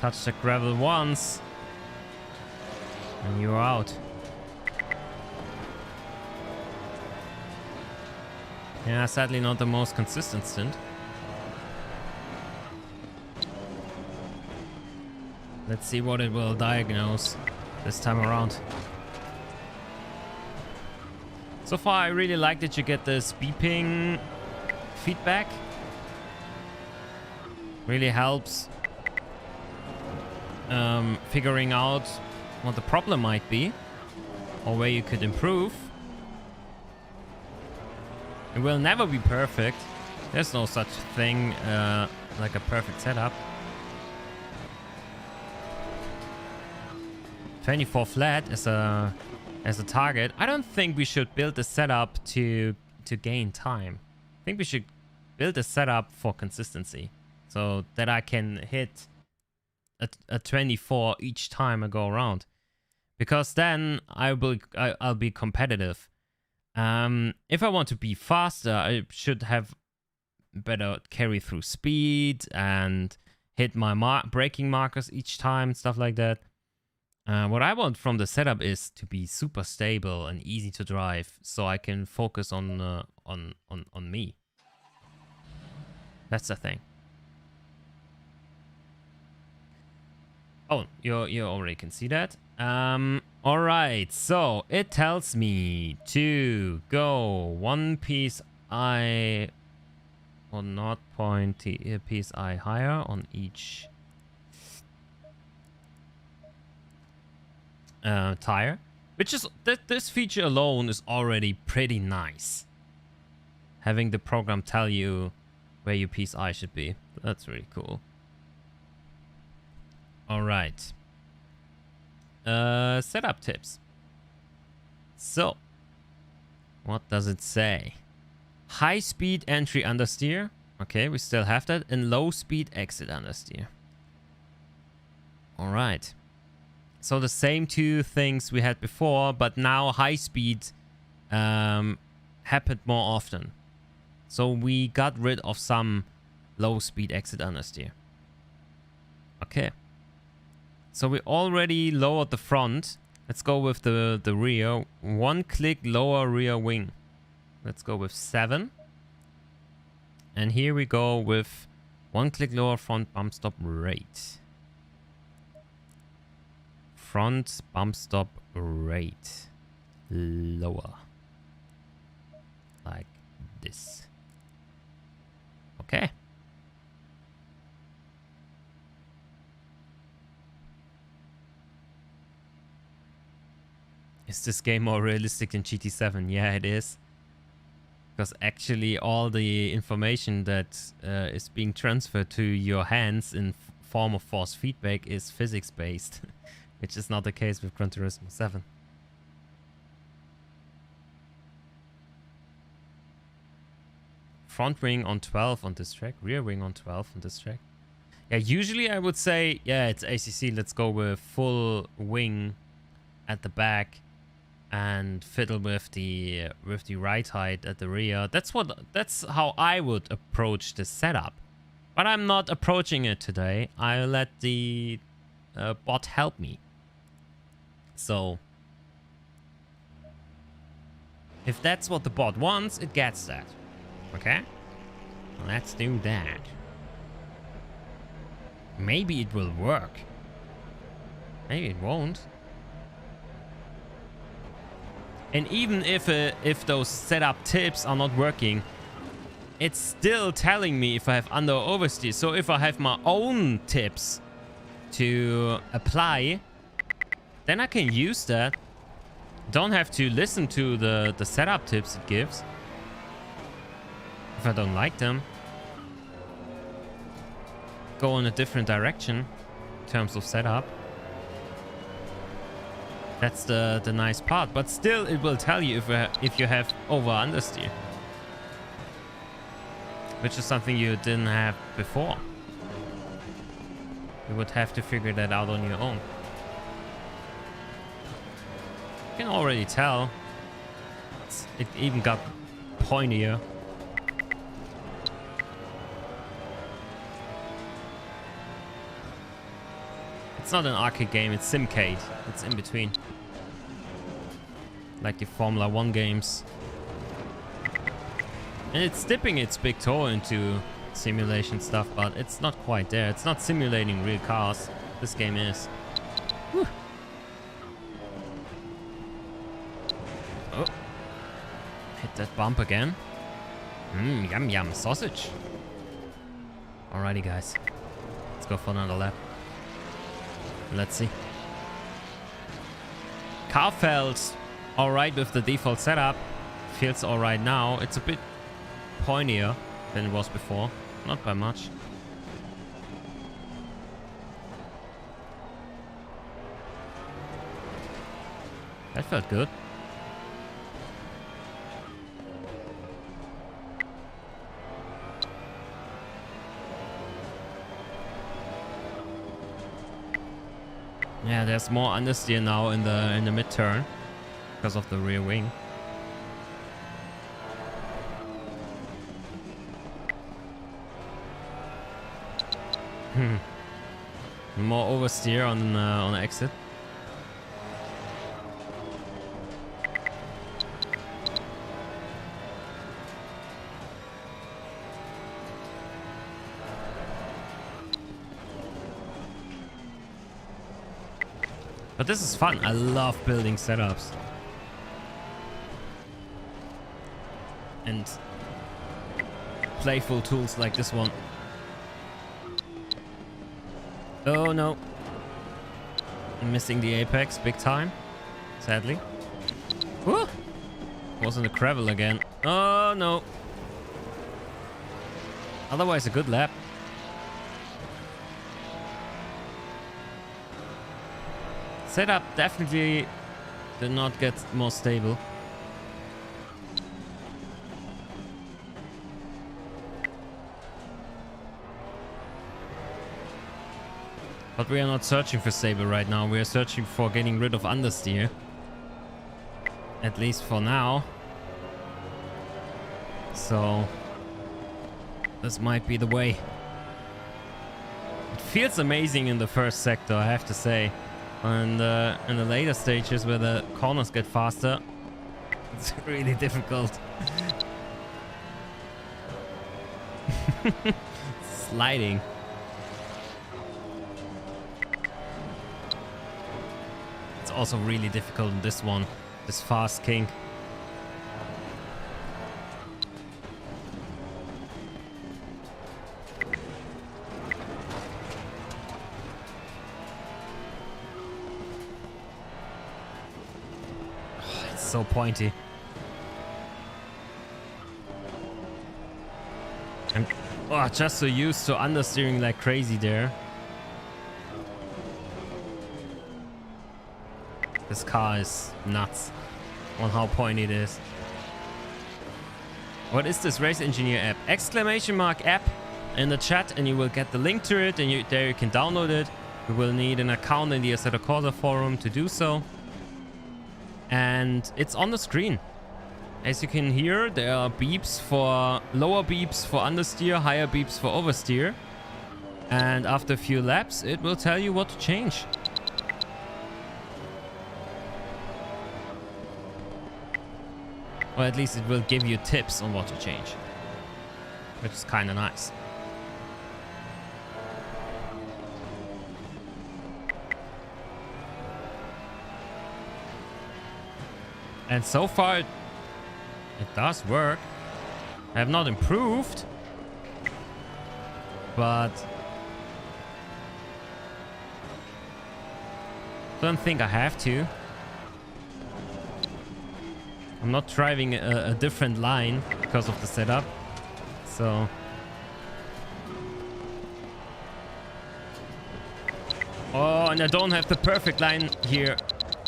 Touch the gravel once, and you're out. Yeah, sadly not the most consistent stint. Let's see what it will diagnose this time around. So far, I really like that you get this beeping feedback. Really helps figuring out what the problem might be or where you could improve. It will never be perfect. There's no such thing like a perfect setup. 24 flat as a target. I don't think we should build a setup to gain time. I think we should build a setup for consistency, so that I can hit a 24 each time I go around, because then I'll be competitive. If I want to be faster, I should have better carry through speed and hit my braking markers each time, stuff like that. What I want from the setup is to be super stable and easy to drive, so I can focus on me. That's the thing. Oh, you already can see that. All right, so it tells me to go 1 psi or 0.0 psi higher on each tire, which is this feature alone is already pretty nice. Having the program tell you where your psi should be, that's really cool. All right. Setup tips. So, what does it say? High speed entry understeer. Okay, we still have that. And low speed exit understeer. All right. So the same two things we had before, but now high speed happened more often. So we got rid of some low speed exit understeer. Okay. So we already lowered the front. Let's go with the rear. 1 click lower rear wing. Let's go with 7. And here we go with 1 click lower front bump stop rate. Front bump stop rate. Lower. Like this. Okay. Is this game more realistic than GT7? Yeah, it is. Because actually all the information that is being transferred to your hands in form of force feedback is physics-based, which is not the case with Gran Turismo 7. Front wing on 12 on this track, rear wing on 12 on this track. Yeah, usually I would say, yeah, it's ACC, let's go with full wing at the back and fiddle with the right height at the rear. That's how I would approach the setup. But I'm not approaching it today. I let the bot help me. So if that's what the bot wants, it gets that. Okay? Let's do that. Maybe it will work. Maybe it won't. And even if those setup tips are not working, it's still telling me if I have under or oversteer. So if I have my own tips to apply, then I can use that. Don't have to listen to the setup tips it gives. If I don't like them, go in a different direction in terms of setup. That's the nice part, but still it will tell you if you have over understeer, which is something you didn't have before. You would have to figure that out on your own. You can already tell. It even got pointier. It's not an arcade game, it's Simcade. It's in between. Like the Formula 1 games. And it's dipping its big toe into simulation stuff, but it's not quite there. It's not simulating real cars. This game is. Whew. Oh. Hit that bump again. Yum yum sausage. Alrighty guys. Let's go for another lap. Let's see. Car felt alright with the default setup. Feels alright now. It's a bit pointier than it was before. Not by much. That felt good. Yeah, there's more understeer now in the mid-turn because of the rear wing. More oversteer on exit. But this is fun. I love building setups. And playful tools like this one. Oh no. I'm missing the apex big time. Sadly. Woo! Was in the gravel again. Oh no. Otherwise a good lap. Setup definitely did not get more stable. But we are not searching for stable right now. We are searching for getting rid of understeer. At least for now. So this might be the way. It feels amazing in the first sector, I have to say. And in the later stages where the corners get faster, it's really difficult. Sliding. It's also really difficult in this one, this fast kink. So pointy. I'm just so used to understeering like crazy there. This car is nuts on how pointy it is. What is this race engineer app? Exclamation mark app in the chat and you will get the link to it, and there you can download it. You will need an account in the Assetto Corsa forum to do so. And it's on the screen. As you can hear, there are beeps for lower beeps for understeer, higher beeps for oversteer. And after a few laps, it will tell you what to change. Or at least it will give you tips on what to change, which is kind of nice. And so far, it does work. I have not improved, but don't think I have to. I'm not driving a different line because of the setup, so. Oh, and I don't have the perfect line here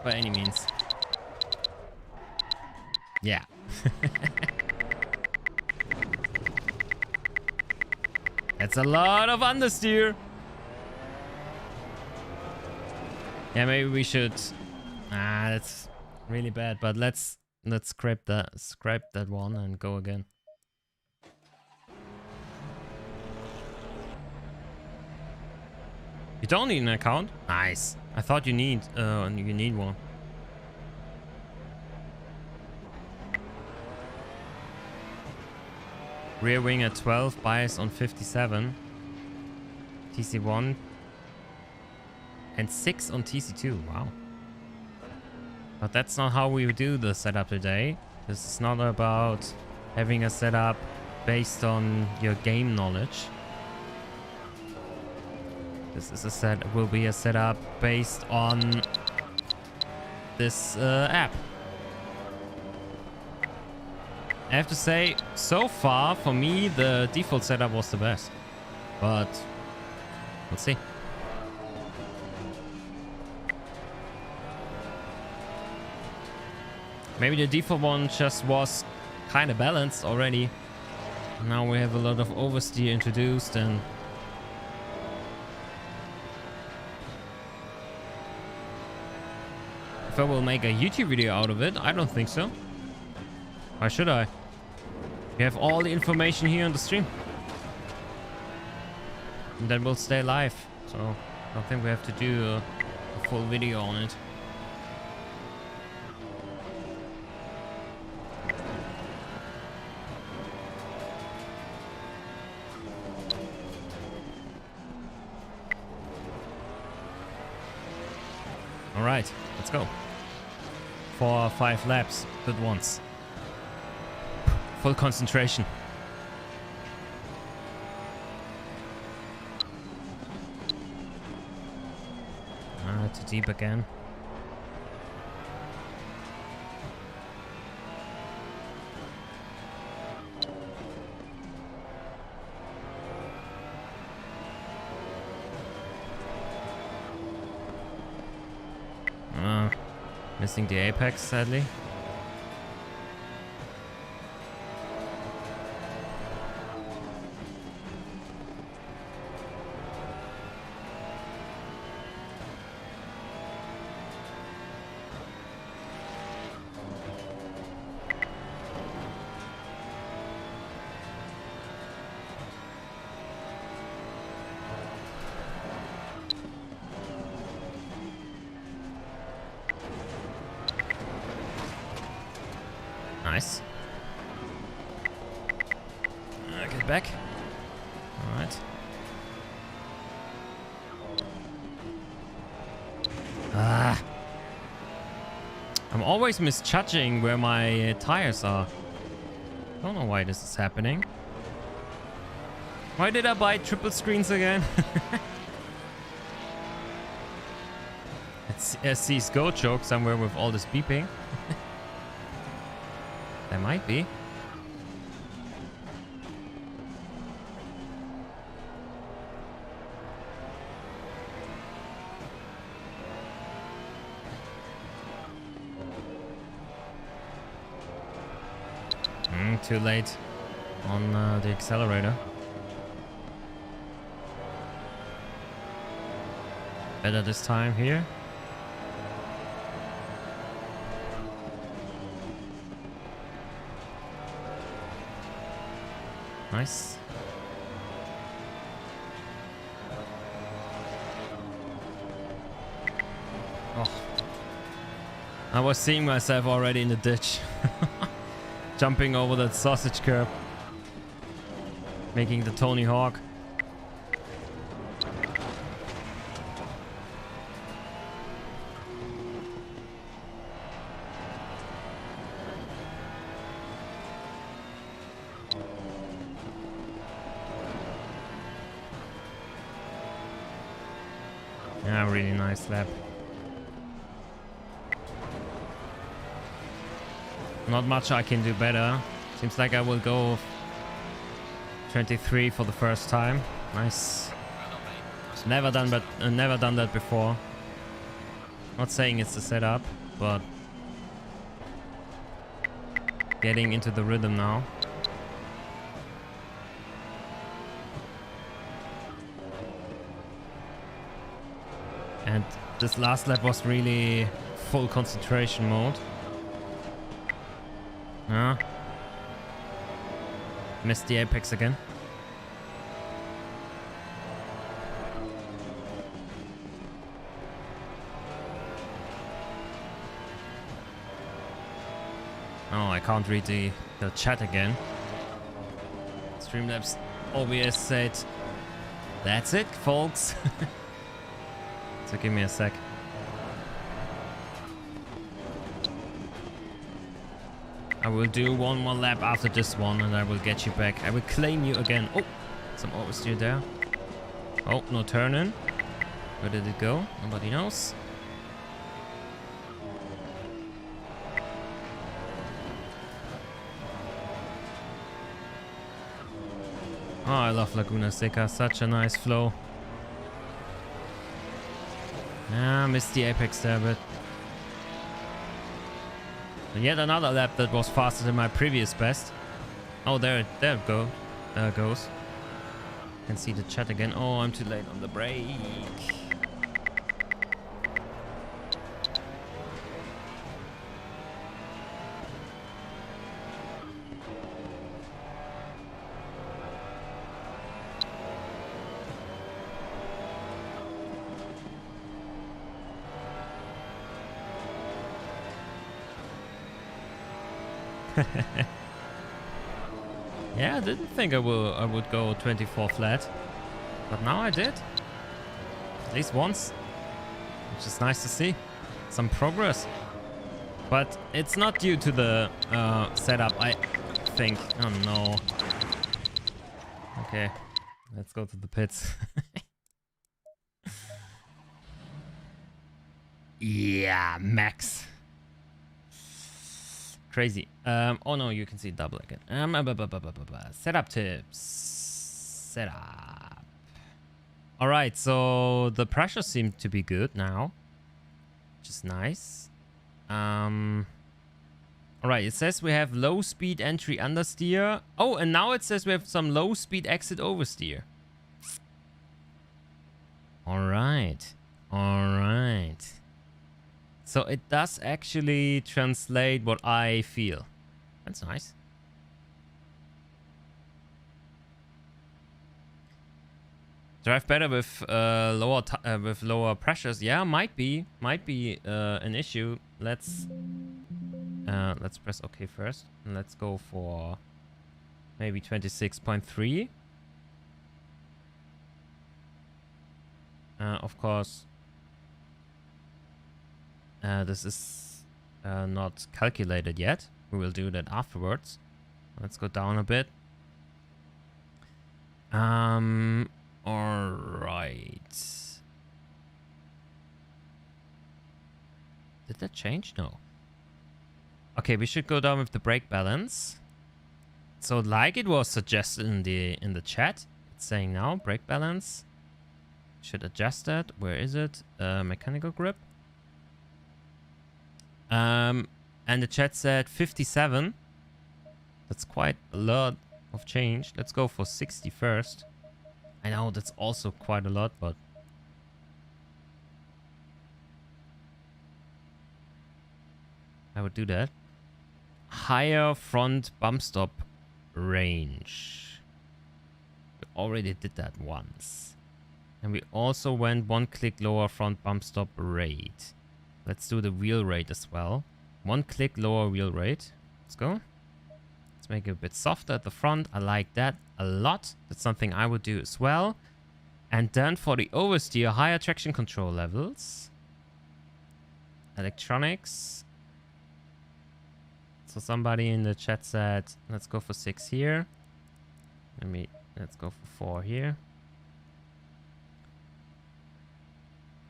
by any means. Yeah. That's a lot of understeer. Yeah, maybe we should. That's really bad. But let's scrap that one and go again. You don't need an account. Nice. I thought you need one. Rear wing at 12, bias on 57, TC1, and 6 on TC2. Wow. But that's not how we do the setup today. This is not about having a setup based on your game knowledge. This is will be a setup based on this app. I have to say, so far, for me, the default setup was the best. But, let's see. Maybe the default one just was kind of balanced already. Now we have a lot of oversteer introduced, and if I will make a YouTube video out of it, I don't think so. Why should I? You have all the information here on the stream. And then we'll stay live. So I don't think we have to do a full video on it. All right, let's go. 4 or 5 laps, good ones. Full concentration. Too deep again. Missing the apex, sadly. Nice. Get back. All right. I'm always misjudging where my tires are. Don't know why this is happening. Why did I buy triple screens again? It's a CSGO joke somewhere with all this beeping. There might be. Too late on the accelerator. Better this time here. Nice. Oh. I was seeing myself already in the ditch. Jumping over that sausage curb. Making the Tony Hawk. Yeah, really nice lap. Not much I can do better. Seems like I will go 23 for the first time. Nice. Never done that before. Not saying it's the setup, but getting into the rhythm now. And this last lap was really full concentration mode. Missed the apex again. Oh, I can't read the chat again. Streamlabs OBS said, that's it, folks. So give me a sec. I will do one more lap after this one and I will get you back. I will claim you again. Oh, some oversteer there. Oh, no turn-in. Where did it go? Nobody knows. Oh, I love Laguna Seca. Such a nice flow. Ah, missed the apex there, but yet another lap that was faster than my previous best. Oh, there it goes. Can see the chat again. Oh, I'm too late on the brake. Yeah, I didn't think I would go 24 flat, but now I did. At least once, which is nice to see. Some progress. But it's not due to the setup, I think. Oh no. Okay, let's go to the pits. Yeah, max. Crazy. Oh no, you can see double again. Setup tips. Setup. All right, so the pressure seemed to be good now, which is nice. All right, it says we have low speed entry understeer. Oh, and now it says we have some low speed exit oversteer. All right. All right. So it does actually translate what I feel. That's nice. Drive better with lower pressures. Yeah, might be an issue. Let's press OK first, and let's go for maybe 26.3. Of course, this is not calculated yet. We will do that afterwards. Let's go down a bit. All right. Did that change? No. Okay, we should go down with the brake balance. So like it was suggested in the chat, it's saying now brake balance. Should adjust that. Where is it? Mechanical grip. And the chat said 57. That's quite a lot of change. Let's go for 60 first. I know that's also quite a lot, but I would do that. Higher front bump stop range. We already did that once. And we also went one click lower front bump stop rate. Let's do the wheel rate as well. One click lower wheel rate. Let's go. Let's make it a bit softer at the front. I like that a lot. That's something I would do as well. And then for the oversteer, higher traction control levels. Electronics. So somebody in the chat said, let's go for 6 here. Let's go for 4 here.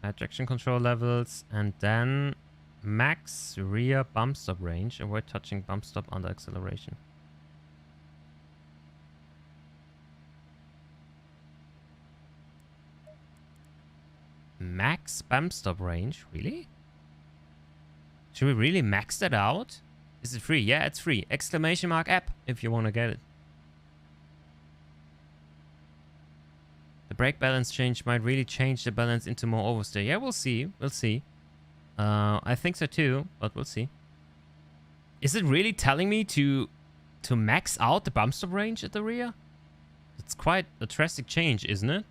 Higher traction control levels. And then max rear bump stop range. Avoid touching bump stop under acceleration. Max bump stop range? Really? Should we really max that out? Is it free? Yeah, it's free. Exclamation mark app if you want to get it. The brake balance change might really change the balance into more oversteer. Yeah, we'll see. We'll see. I think so too, but we'll see. Is it really telling me to max out the bump stop range at the rear? It's quite a drastic change, isn't it?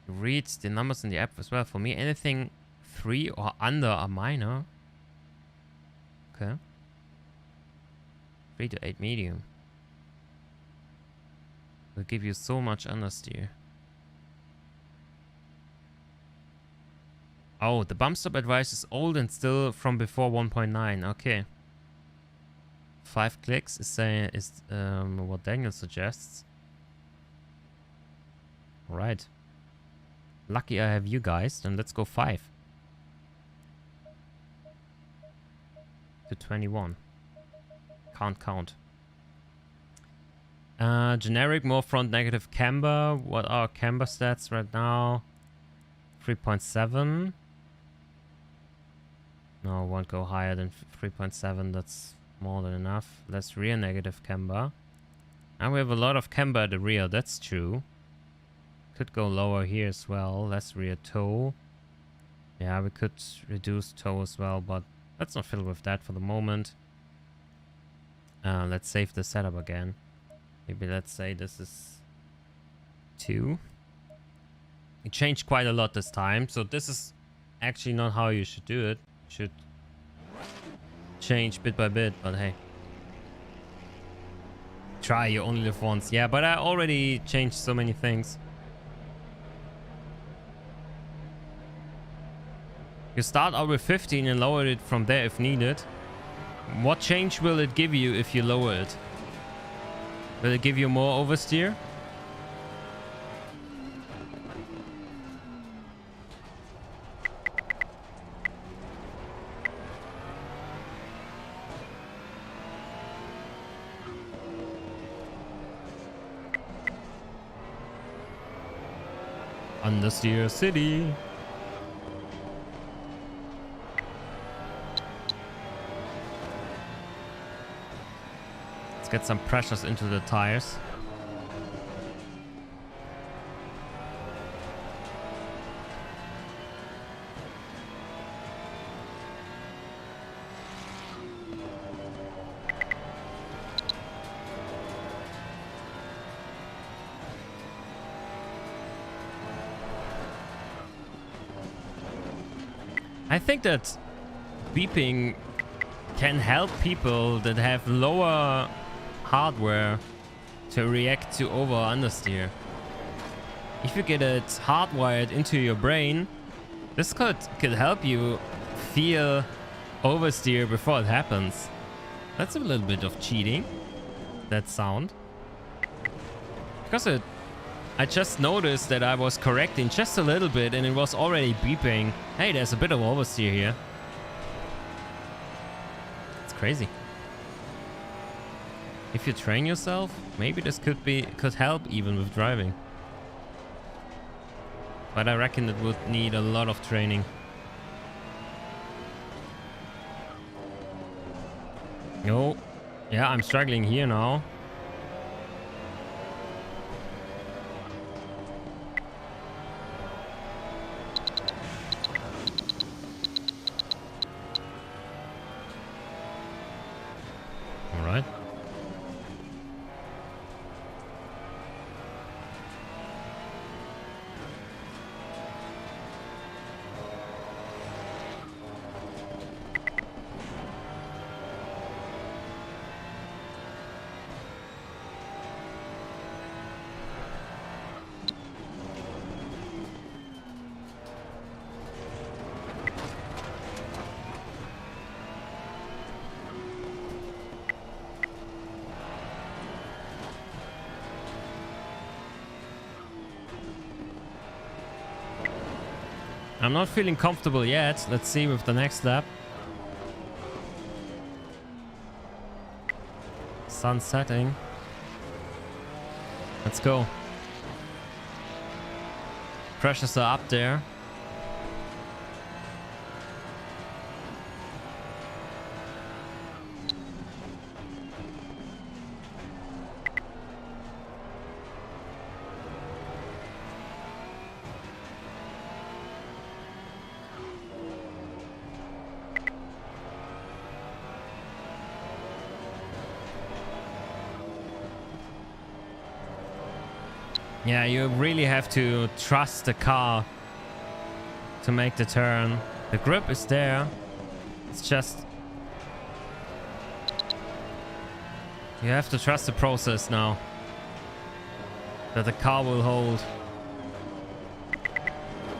Read the numbers in the app as well. For me, anything 3 or under are minor. Okay. 3 to 8 medium. Will give you so much understeer. Oh, the bump stop advice is old and still from before 1.9. Okay. 5 clicks is what Daniel suggests. All right. Lucky I have you guys. Then let's go 5 to 21. Can't count. Generic, more front negative camber. What are camber stats right now? 3.7. No, won't go higher than 3.7. That's more than enough. Less rear negative camber. And we have a lot of camber at the rear. That's true. Could go lower here as well. Less rear toe. Yeah, we could reduce toe as well, but let's not fiddle with that for the moment. Let's save the setup again. Maybe let's say this is 2. It changed quite a lot this time, so this is actually not how you should do it. You should change bit by bit, but hey. Try, you only live once. Yeah, but I already changed so many things. You start out with 15 and lower it from there if needed. What change will it give you if you lower it? Will it give you more oversteer? Understeer city. Let's get some pressures into the tires. I think that beeping can help people that have lower hardware to react to over or understeer. If you get it hardwired into your brain, this could help you feel oversteer before it happens. That's a little bit of cheating, that sound. Because I just noticed that I was correcting just a little bit and it was already beeping. Hey, there's a bit of oversteer here. It's crazy. If you train yourself, maybe this could help even with driving. But I reckon it would need a lot of training. No. Yeah, I'm struggling here now. Alright. I'm not feeling comfortable yet. Let's see with the next lap. Sun setting. Let's go. Pressures are up there. Yeah, you really have to trust the car to make the turn. The grip is there. It's just... you have to trust the process now. That the car will hold.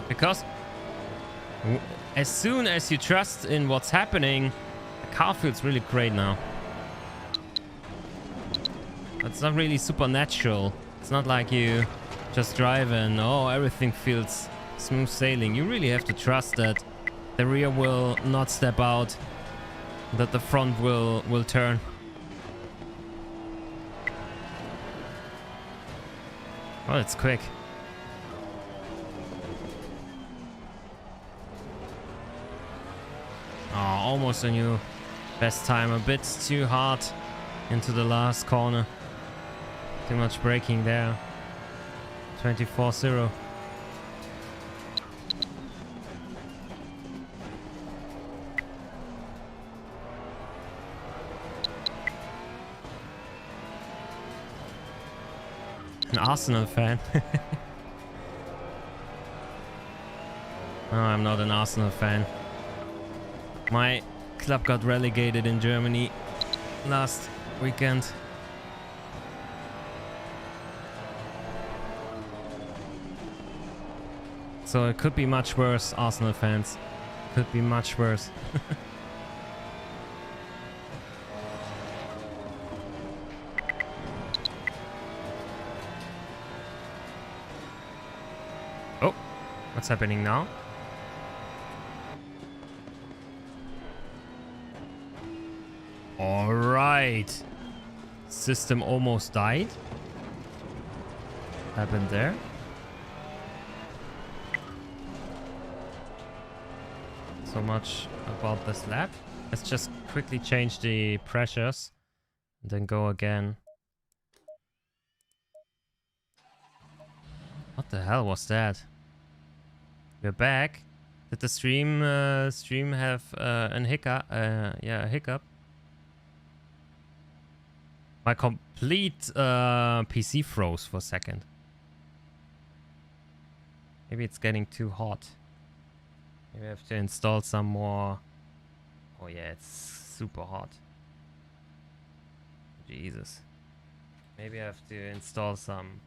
Because as soon as you trust in what's happening, the car feels really great now. It's not really supernatural. It's not like you just drive and oh, everything feels smooth sailing. You really have to trust that the rear will not step out, that the front will turn. Oh, it's quick. Oh, almost a new best time. A bit too hard into the last corner. Too much braking there. 24-0. An Arsenal fan. No, I'm not an Arsenal fan. My club got relegated in Germany last weekend. So it could be much worse, Arsenal fans. Could be much worse. Oh, what's happening now? All right. System almost died. Happened there. So much about this lap. Let's just quickly change the pressures and then go again. What the hell was that? We're back. Did the stream have an hiccup? Yeah, a hiccup. My complete PC froze for a second. Maybe it's getting too hot. Maybe I have to install some more. Oh yeah, it's super hot. Jesus. Maybe I have to install some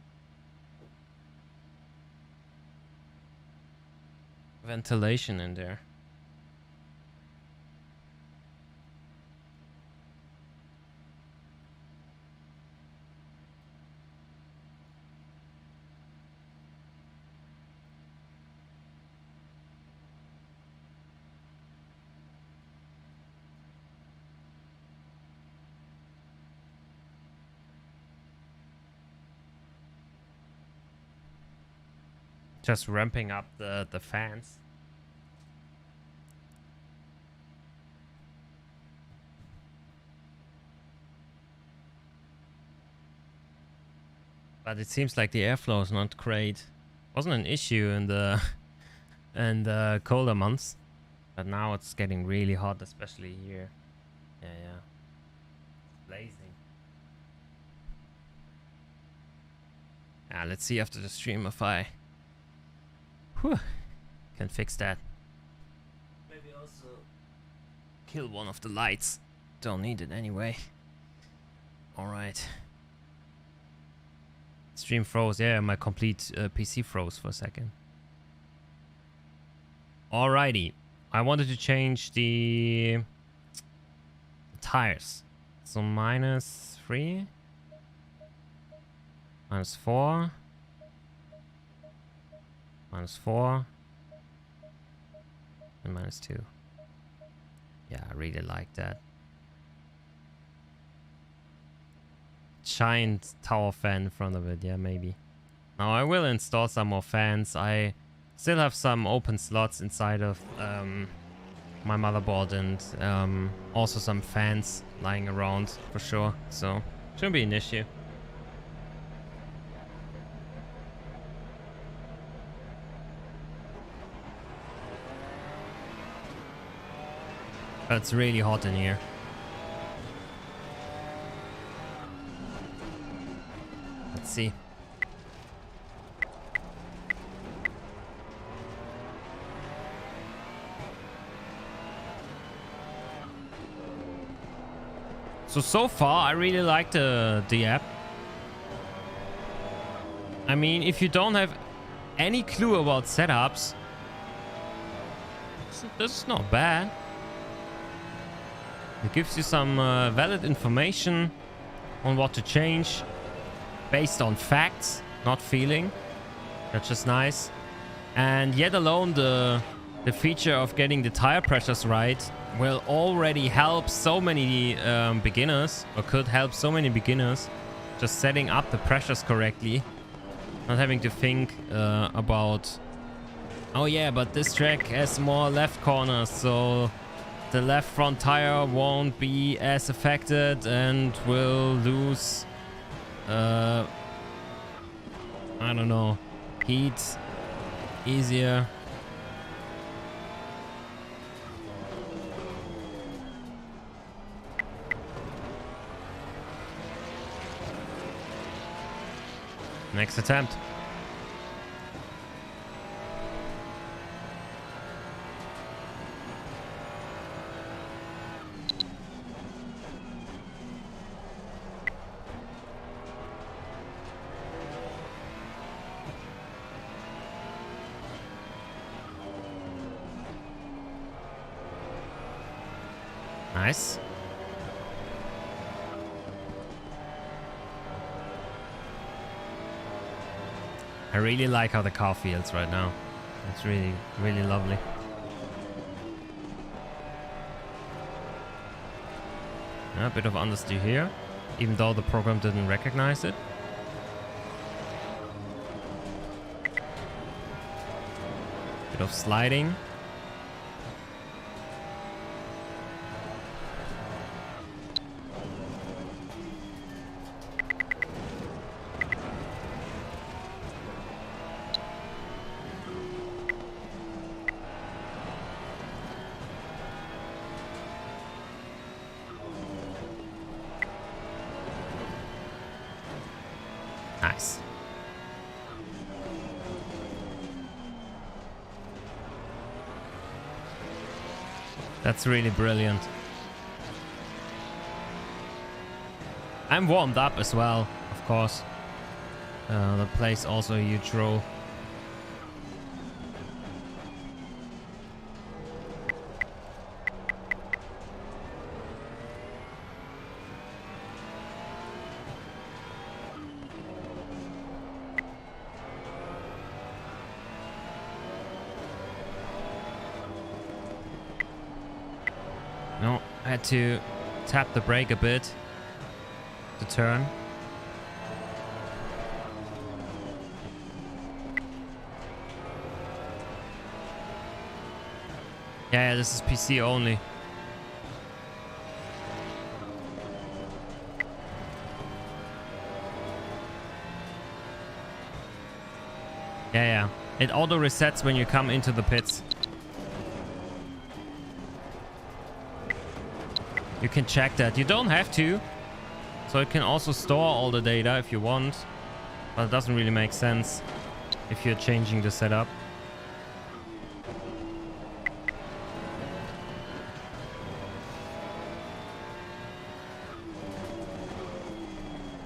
ventilation in there. Just ramping up the fans. But it seems like the airflow is not great. Wasn't an issue in the colder months, but now it's getting really hot, especially here. Yeah, yeah. Blazing. Yeah, let's see after the stream if I can fix that. Maybe also kill one of the lights. Don't need it anyway. Alright. Stream froze. Yeah, my complete PC froze for a second. Alrighty. I wanted to change the tires. So -3. -4. -4. And -2. Yeah, I really like that. Giant tower fan in front of it. Yeah, maybe. Now I will install some more fans. I still have some open slots inside of my motherboard, and also some fans lying around for sure. So shouldn't be an issue. But it's really hot in here. Let's see. So far, I really like the app. I mean, if you don't have any clue about setups, this is not bad. It gives you some valid information on what to change based on facts, not feeling. That's just nice. And yet alone the feature of getting the tire pressures right will already help so many beginners, or could help so many beginners, just setting up the pressures correctly, not having to think about, oh yeah, but this track has more left corners, so the left front tire won't be as affected and will lose I don't know, heat easier. Next attempt. Nice. I really like how the car feels right now. It's really, really lovely. Yeah, a bit of understeer here, even though the program didn't recognize it. Bit of sliding. Nice. That's really brilliant. I'm warmed up as well, of course. That plays also a huge role. No, I had to tap the brake a bit to turn. Yeah, this is PC only. Yeah. It auto resets when you come into the pits. You can check that. You don't have to. So it can also store all the data if you want. But it doesn't really make sense if you're changing the setup.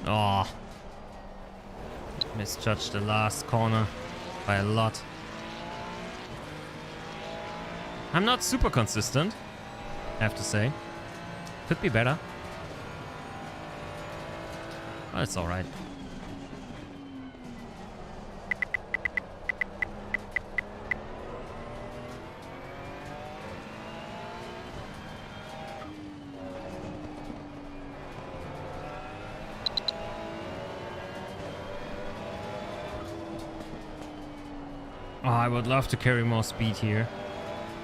Oh. Misjudged the last corner by a lot. I'm not super consistent, I have to say. Could be better. But it's alright. Oh, I would love to carry more speed here.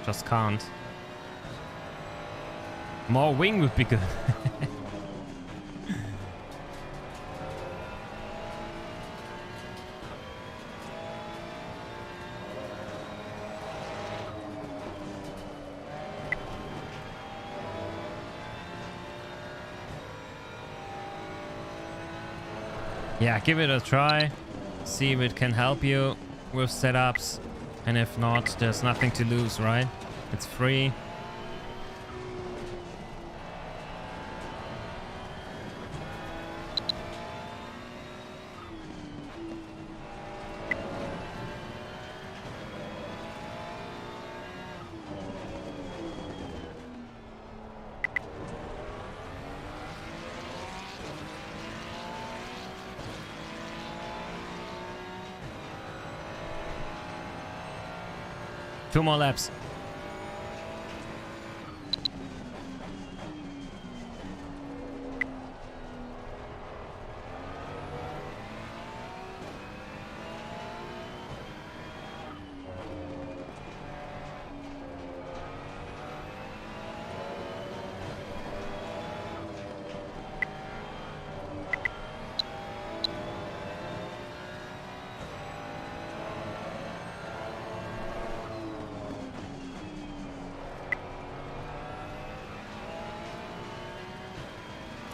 Just can't. More wing would be good. Yeah, give it a try. See if it can help you with setups. And if not, there's nothing to lose, right? It's free. Two more laps.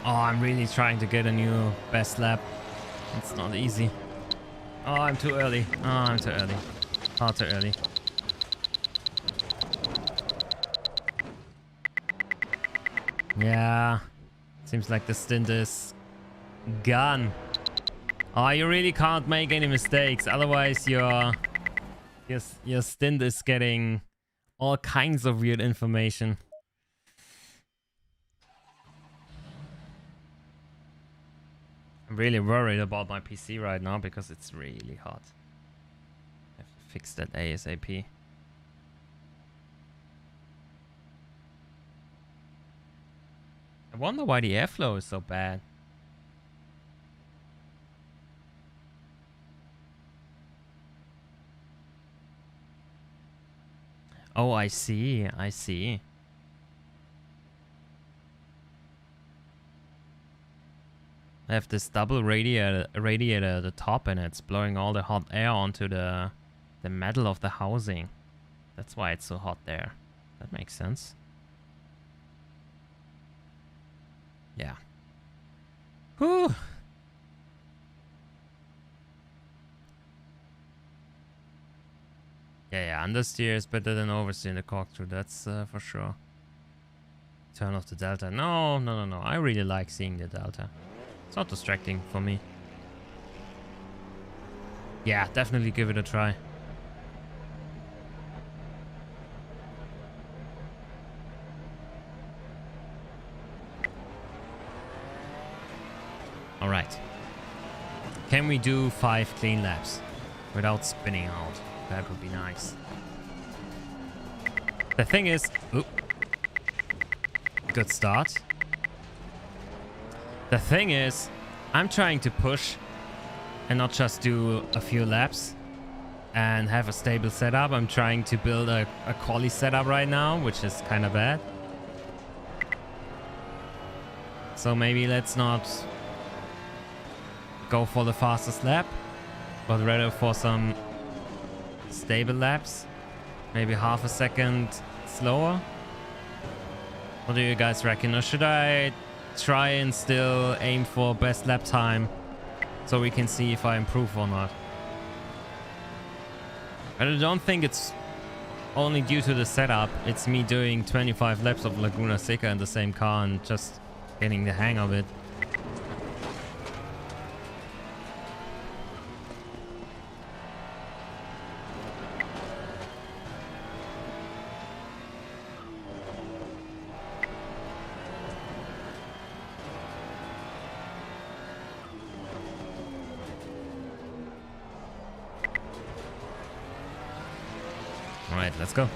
Oh, I'm really trying to get a new best lap. It's not easy. Oh, I'm too early. Oh, I'm too early. Far too early. Yeah. Seems like the stint is gone. Oh, you really can't make any mistakes. Otherwise, your stint is getting all kinds of weird information. I'm really worried about my PC right now because it's really hot. I have to fix that ASAP. I wonder why the airflow is so bad. Oh, I see. I see. I have this double radiator at the top, and it's blowing all the hot air onto the metal of the housing. That's why it's so hot there. That makes sense. Yeah. Whew. Yeah, understeer is better than oversteer in the walkthrough, that's for sure. Turn off the delta. No. I really like seeing the delta. It's not distracting for me. Yeah, definitely give it a try. Alright. Can we do 5 clean laps without spinning out? That would be nice. The thing is... Oop. Good start. The thing is, I'm trying to push and not just do a few laps and have a stable setup. I'm trying to build a quali setup right now, which is kind of bad. So maybe let's not go for the fastest lap, but rather for some stable laps. Maybe half a second slower. What do you guys reckon? Or should I try and still aim for best lap time so we can see if I improve or not? I don't think it's only due to the setup. It's me doing 25 laps of Laguna Seca in the same car and just getting the hang of it. Alright, let's go.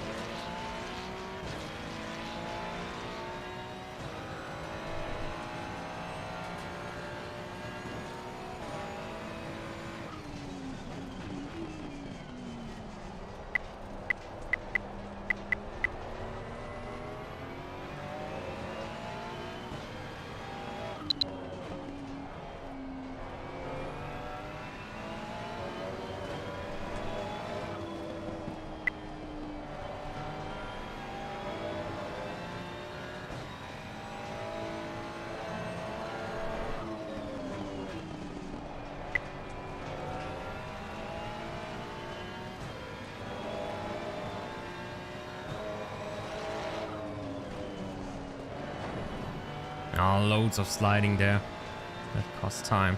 Oh, loads of sliding there. That costs time.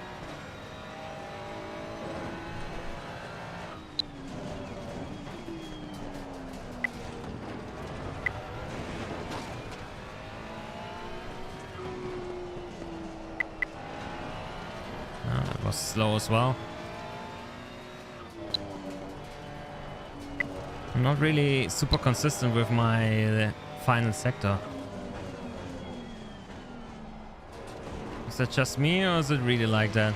Oh, that was slow as well. I'm not really super consistent with my final sector. Is that just me, or is it really like that?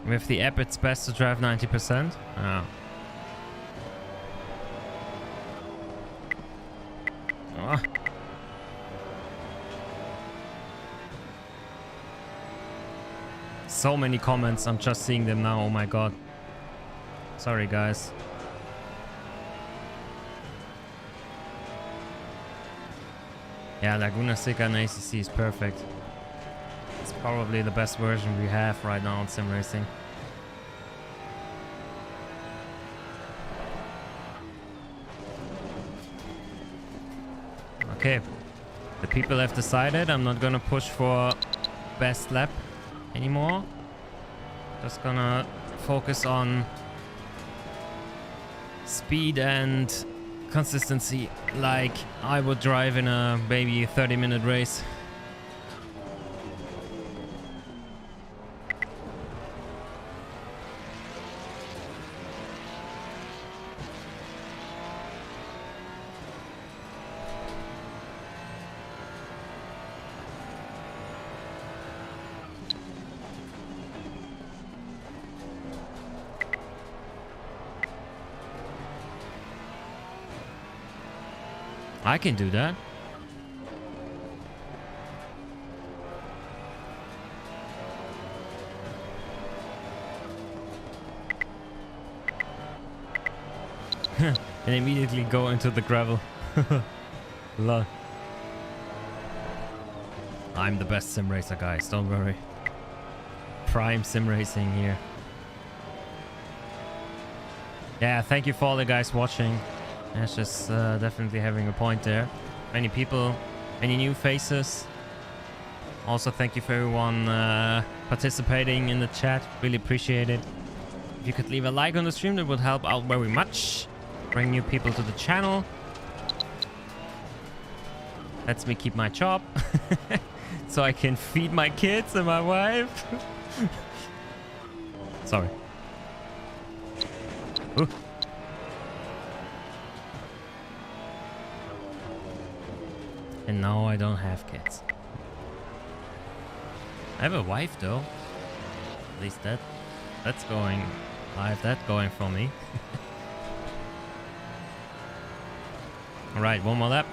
With the app, it's best to drive 90%. Oh. so many comments. I'm just seeing them now. Oh my god. Sorry, guys. Yeah, Laguna Seca and ACC is perfect. It's probably the best version we have right now in sim racing. Okay, the people have decided I'm not gonna push for best lap anymore. Just gonna focus on speed and consistency like I would drive in a maybe 30-minute race. I can do that. And immediately go into the gravel. Lol. I'm the best sim racer, guys. Don't worry. Prime sim racing here. Yeah, thank you for all the guys watching. It's just definitely having a point there. Many people, many new faces. Also, thank you for everyone participating in the chat. Really appreciate it. If you could leave a like on the stream, that would help out very much. Bring new people to the channel. Lets me keep my job. So I can feed my kids and my wife. Sorry. Ooh. And now I don't have kids. I have a wife though. At least that's going. I have that going for me. Alright, one more lap.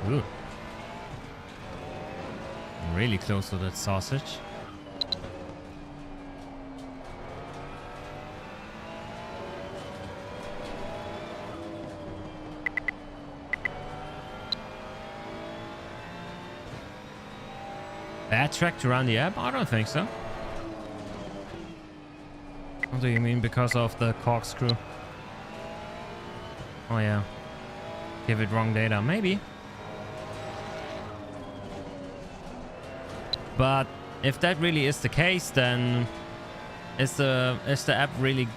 Ooh. I'm really close to that sausage. Bad track to run the app? I don't think so. What do you mean because of the corkscrew? Oh yeah. Give it wrong data. Maybe. But if that really is the case, then is the app really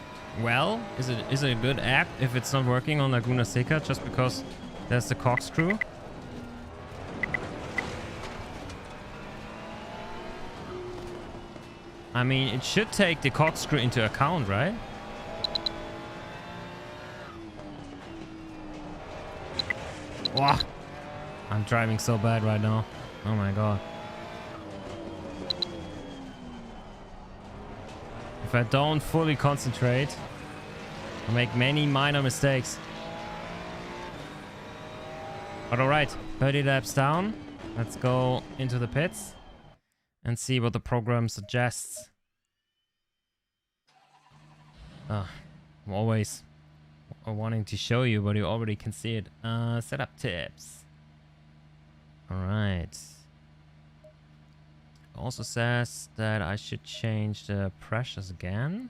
well? Is it a good app if it's not working on Laguna Seca just because there's the corkscrew? I mean, it should take the corkscrew into account, right? Wow. I'm driving so bad right now. Oh my god. If I don't fully concentrate, I make many minor mistakes. But alright, 30 laps down. Let's go into the pits and see what the program suggests. I'm always wanting to show you, but you already can see it. Setup tips. Alright. Also says that I should change the pressures again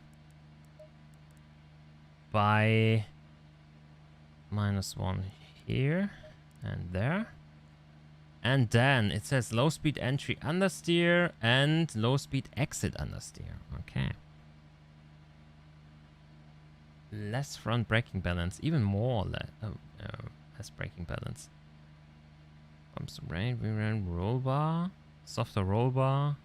by -1 here and there. And then it says low speed entry understeer and low speed exit understeer. Okay. Less front braking balance, even more less braking balance. Bumps rain, we ran roll bar, softer roll bar,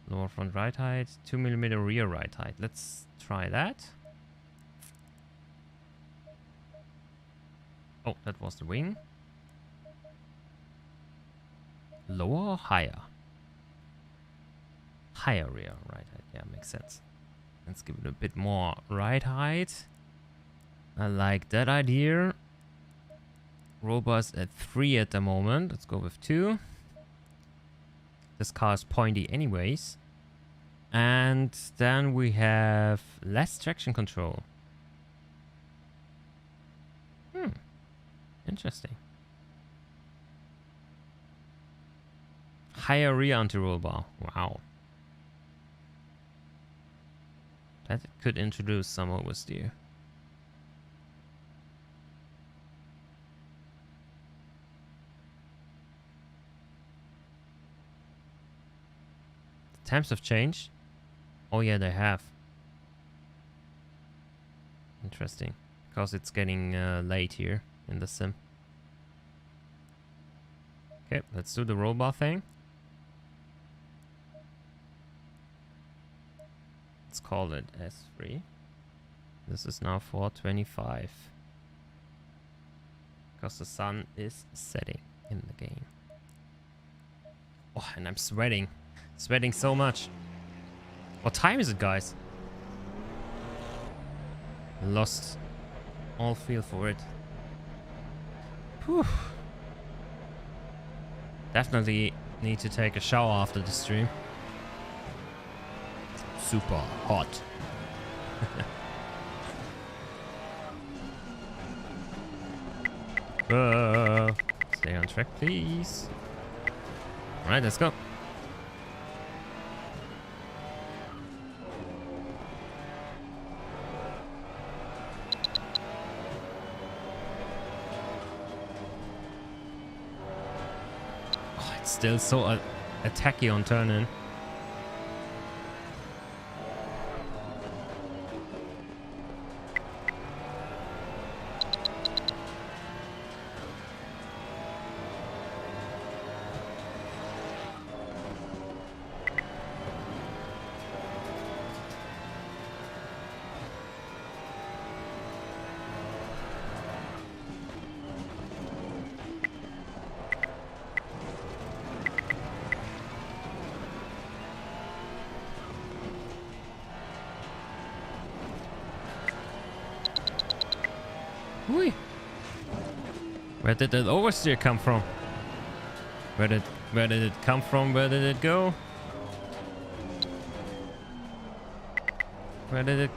lower front right height, 2mm rear right height. Let's try that. Oh, that was the wing. Lower or higher? Higher rear right height. Yeah, makes sense. Let's give it a bit more right height. I like that idea. Roll bars at 3 at the moment. Let's go with 2. This car is pointy anyways. And then we have less traction control. Interesting. Higher rear anti-roll bar. Wow. That could introduce some oversteer. The temps have changed. Oh yeah, they have. Interesting. Because it's getting late here in the sim. Okay, let's do the roll bar thing. Let's call it S3. This is now 4:25. Because the sun is setting in the game. Oh, and I'm sweating. Sweating so much. What time is it, guys? Lost all feel for it. Whew. Definitely need to take a shower after the stream. Super hot. Stay on track, please. Alright, let's go. Oh, it's still so attacky on turn-in. Ui. Where did that oversteer come from? Where did it come from? Where did it go? Where did it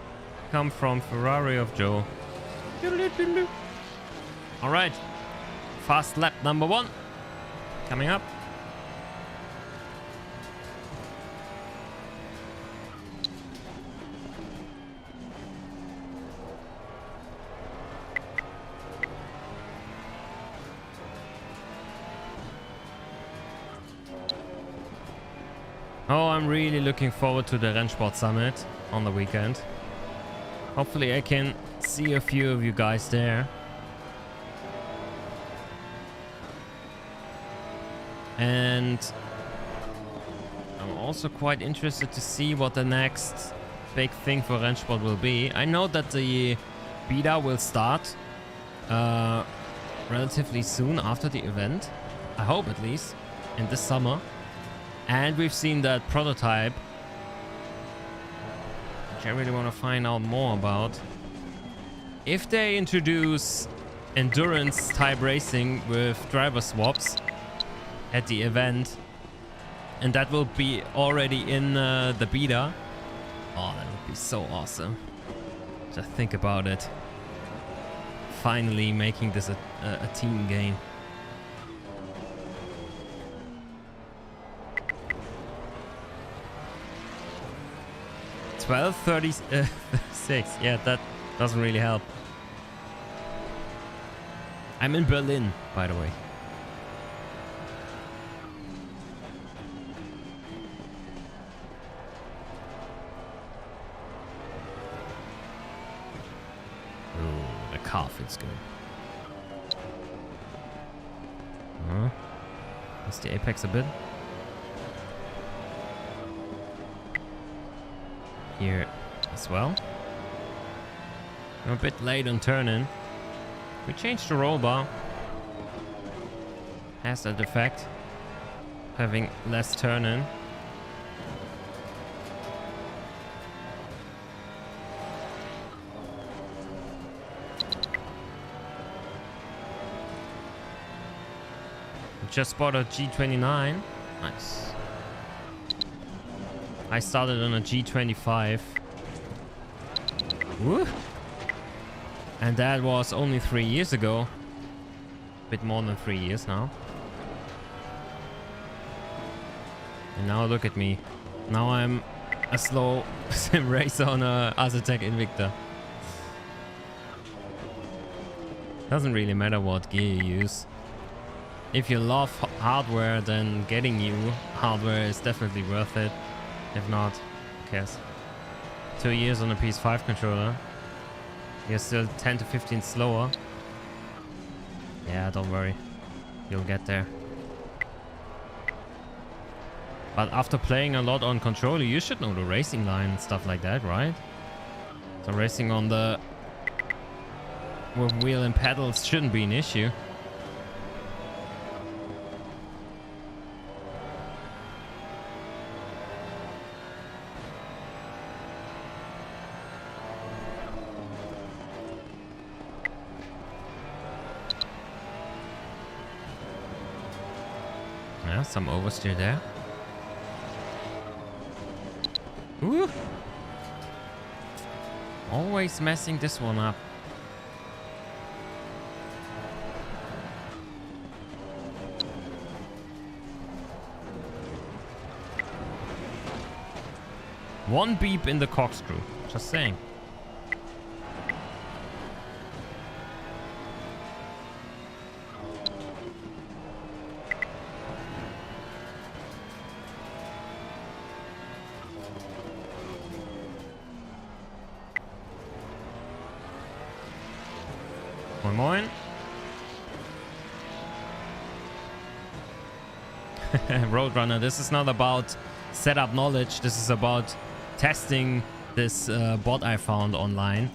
come from? Ferrari of Joe. Alright. Fast lap number 1. Coming up. Oh, I'm really looking forward to the Rennsport Summit on the weekend. Hopefully I can see a few of you guys there. And I'm also quite interested to see what the next big thing for Rennsport will be. I know that the beta will start relatively soon after the event. I hope at least in this summer. And we've seen that prototype, which I really want to find out more about. If they introduce endurance type racing with driver swaps at the event, and that will be already in the beta, oh, that would be so awesome. Just think about it. Finally making this a team game. 12:36. Yeah, that doesn't really help. I'm in Berlin, by the way. Oh, the car feels good. That's the apex a bit. Here as well. I'm a bit late on turn-in. We changed the roll bar. Has that effect. Having less turn-in. Just bought a G29. Nice. I started on a G25. Woo! And that was only 3 years ago. Bit more than 3 years now. And now look at me. Now I'm a slow sim racer on a Aztec Invicta. Doesn't really matter what gear you use. If you love hardware, then getting new hardware is definitely worth it. If not, who cares? 2 years on a PS5 controller. You're still 10 to 15 slower. Yeah, don't worry. You'll get there. But after playing a lot on controller, you should know the racing line and stuff like that, right? So racing on the with wheel and pedals shouldn't be an issue. Yeah, some oversteer there. Ooh. Always messing this one up. One beep in the corkscrew. Just saying. Moin moin. Roadrunner, this is not about setup knowledge. This is about testing this bot I found online.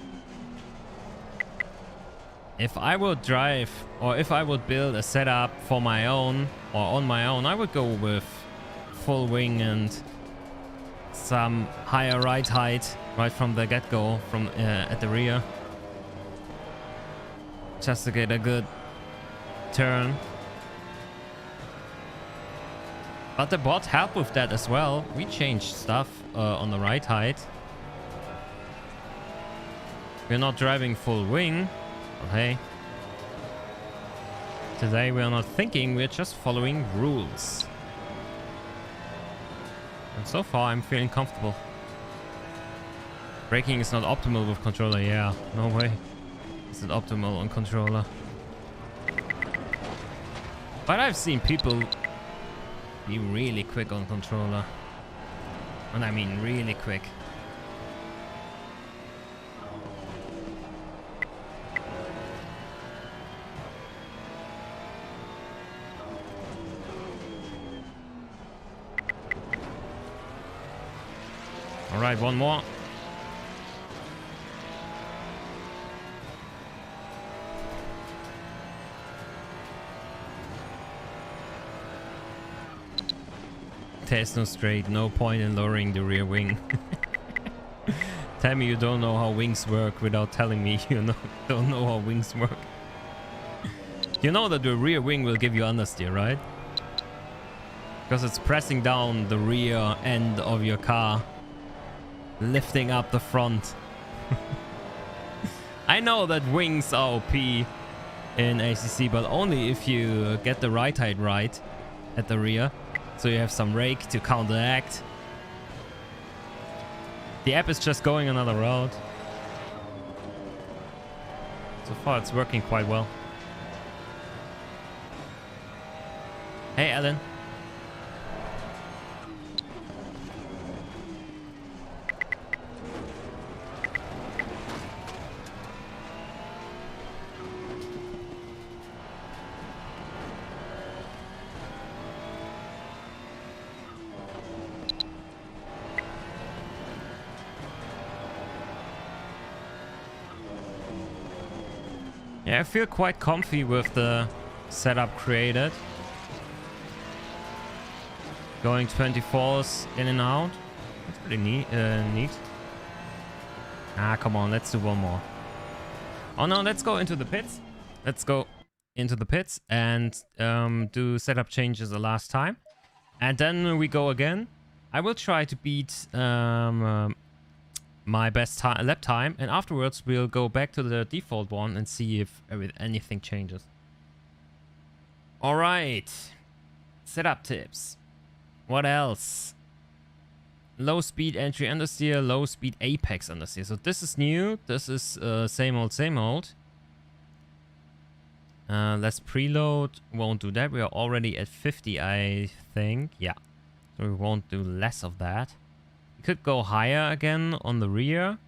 If I would drive, or if I would build a setup for my own or on my own, I would go with full wing and some higher ride height right from the get-go, from at the rear, just to get a good turn. But the bot helped with that as well. We changed stuff on the ride height. We're not driving full wing. But hey, today we are not thinking, we're just following rules. And so far I'm feeling comfortable. Braking is not optimal with controller. Yeah, no way. Is it optimal on controller? But I've seen people be really quick on controller. And I mean really quick. Alright, one more. There's no straight, no point in lowering the rear wing. Tell me you don't know how wings work without telling me you don't know how wings work. You know that the rear wing will give you understeer, right? Because it's pressing down the rear end of your car, lifting up the front. I know that wings are OP in ACC, but only if you get the ride height right at the rear. So you have some rake to counteract. The app is just going another route. So far it's working quite well. Hey Alan. Yeah, I feel quite comfy with the setup created. Going 24s in and out. That's pretty neat. Ah, come on, let's do one more. Oh no, let's go into the pits. Let's go into the pits and do setup changes the last time. And then we go again. I will try to beat my best lap time, and afterwards we'll go back to the default one and see if anything changes. All right, setup tips. What else? Low speed entry understeer, low speed apex understeer. So this is new. This is same old, same old. Let's preload. Won't do that. We are already at 50, I think. Yeah. So we won't do less of that. We could go higher again on the rear.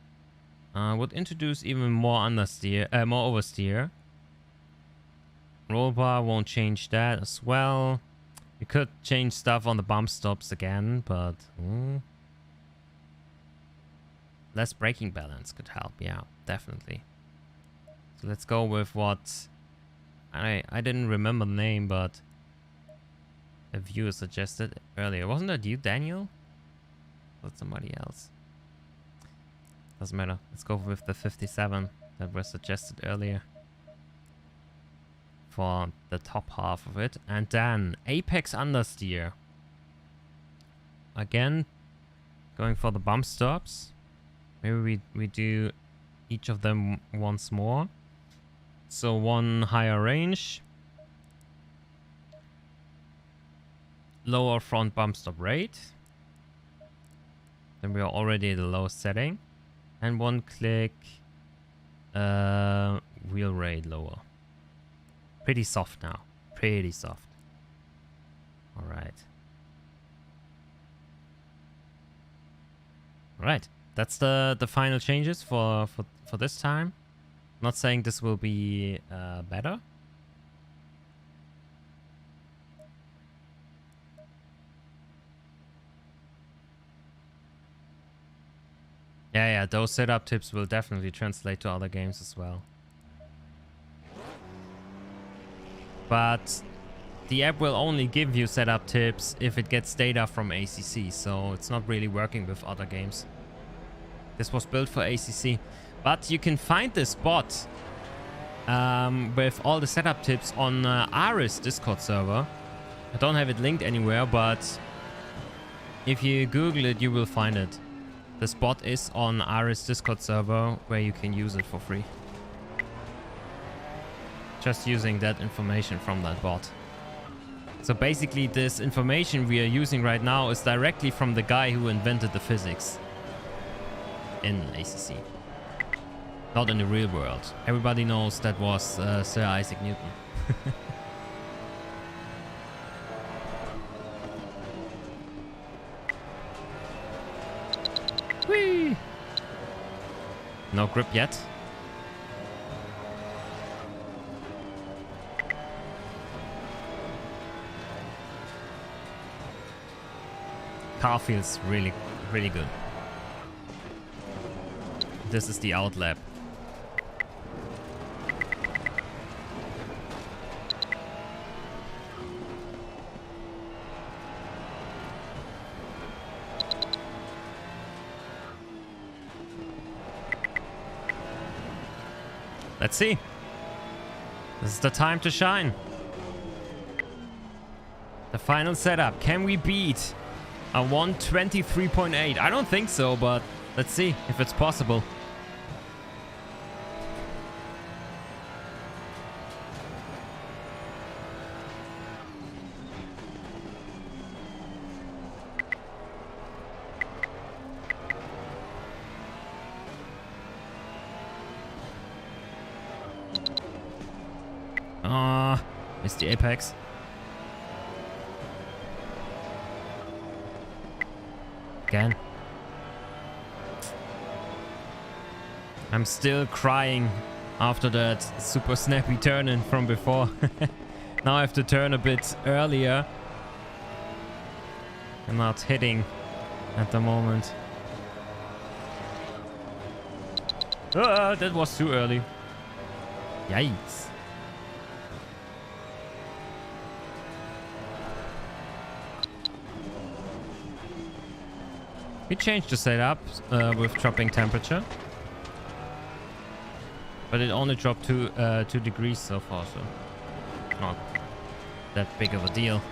Would introduce even more understeer, more oversteer. Roll bar won't change that as well. We could change stuff on the bump stops again, but less braking balance could help. Yeah, definitely. So let's go with what I didn't remember the name, but a viewer suggested earlier. Wasn't that you, Daniel? Or somebody else? Doesn't matter. Let's go with the 57 that was suggested earlier for the top half of it. And then apex understeer. Again, going for the bump stops. Maybe we do each of them once more. So one higher range. Lower front bump stop rate. Then we are already at the lowest setting. And one click wheel rate lower. Pretty soft now. Pretty soft. Alright. Alright. That's the final changes for this time. Not saying this will be better. Yeah, those setup tips will definitely translate to other games as well. But the app will only give you setup tips if it gets data from ACC, so it's not really working with other games. This was built for ACC. But you can find this bot with all the setup tips on Aris Discord server. I don't have it linked anywhere, but if you Google it, you will find it. This bot is on Aris Discord server where you can use it for free. Just using that information from that bot. So basically this information we are using right now is directly from the guy who invented the physics in ACC. Not in the real world. Everybody knows that was Sir Isaac Newton. Whee! No grip yet. Car feels really, really good. This is the out lap. Let's see. This is the time to shine. The final setup. Can we beat a 123.8? I don't think so, but let's see if it's possible. Missed the apex. Again. I'm still crying after that super snappy turn-in from before. Now I have to turn a bit earlier. I'm not hitting at the moment. That was too early. Yikes. We changed the setup with dropping temperature. But it only dropped 2 degrees so far, so Not that big of a deal.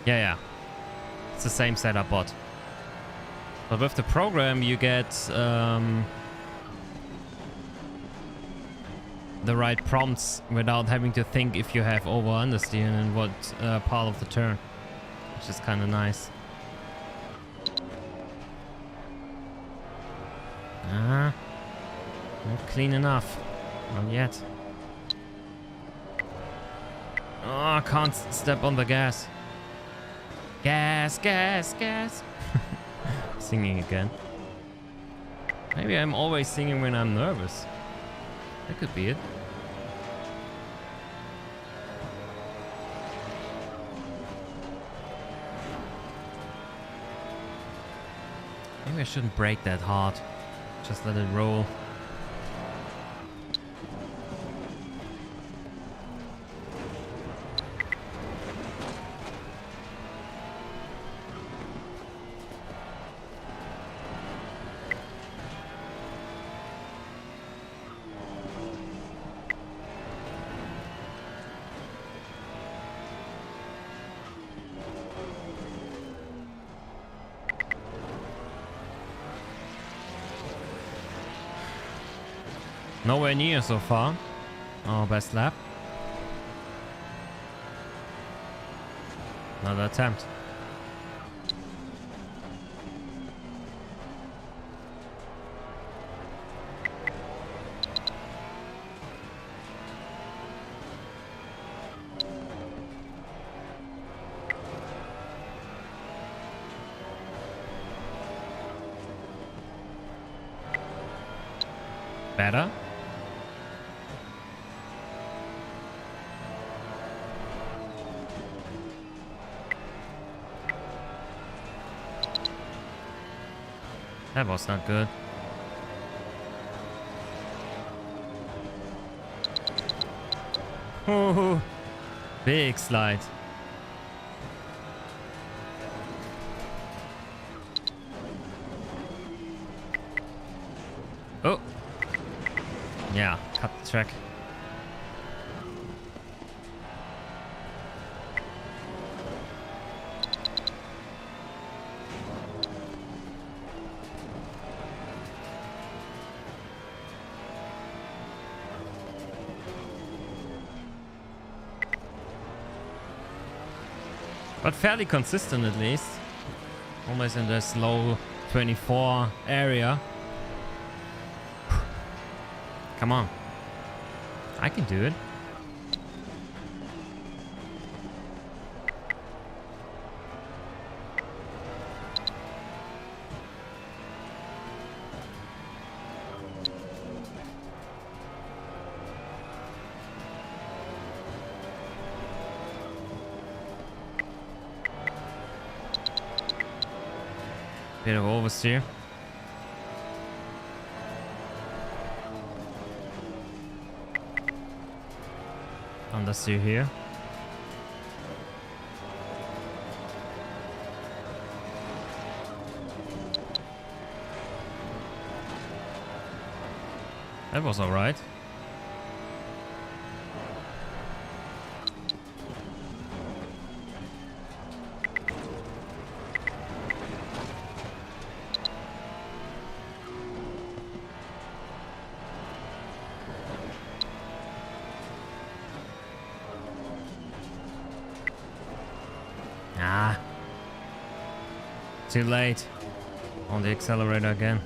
Yeah. It's the same setup bot. But with the program you get the right prompts without having to think if you have over understeer and what part of the turn. Which is kind of nice. Not clean enough. Not yet. Oh, I can't step on the gas. Gas. Singing again. Maybe I'm always singing when I'm nervous. That could be it. Maybe I shouldn't brake that hard. Just let it roll. Nowhere near so far. Our best lap. Another attempt. Better. That was not good. Oh, big slide. Oh. Yeah, cut the track. But fairly consistent at least. Almost in this low 24 area. Come on. I can do it. Bit of oversteer. Understeer here. That was all right. Too late on the accelerator again.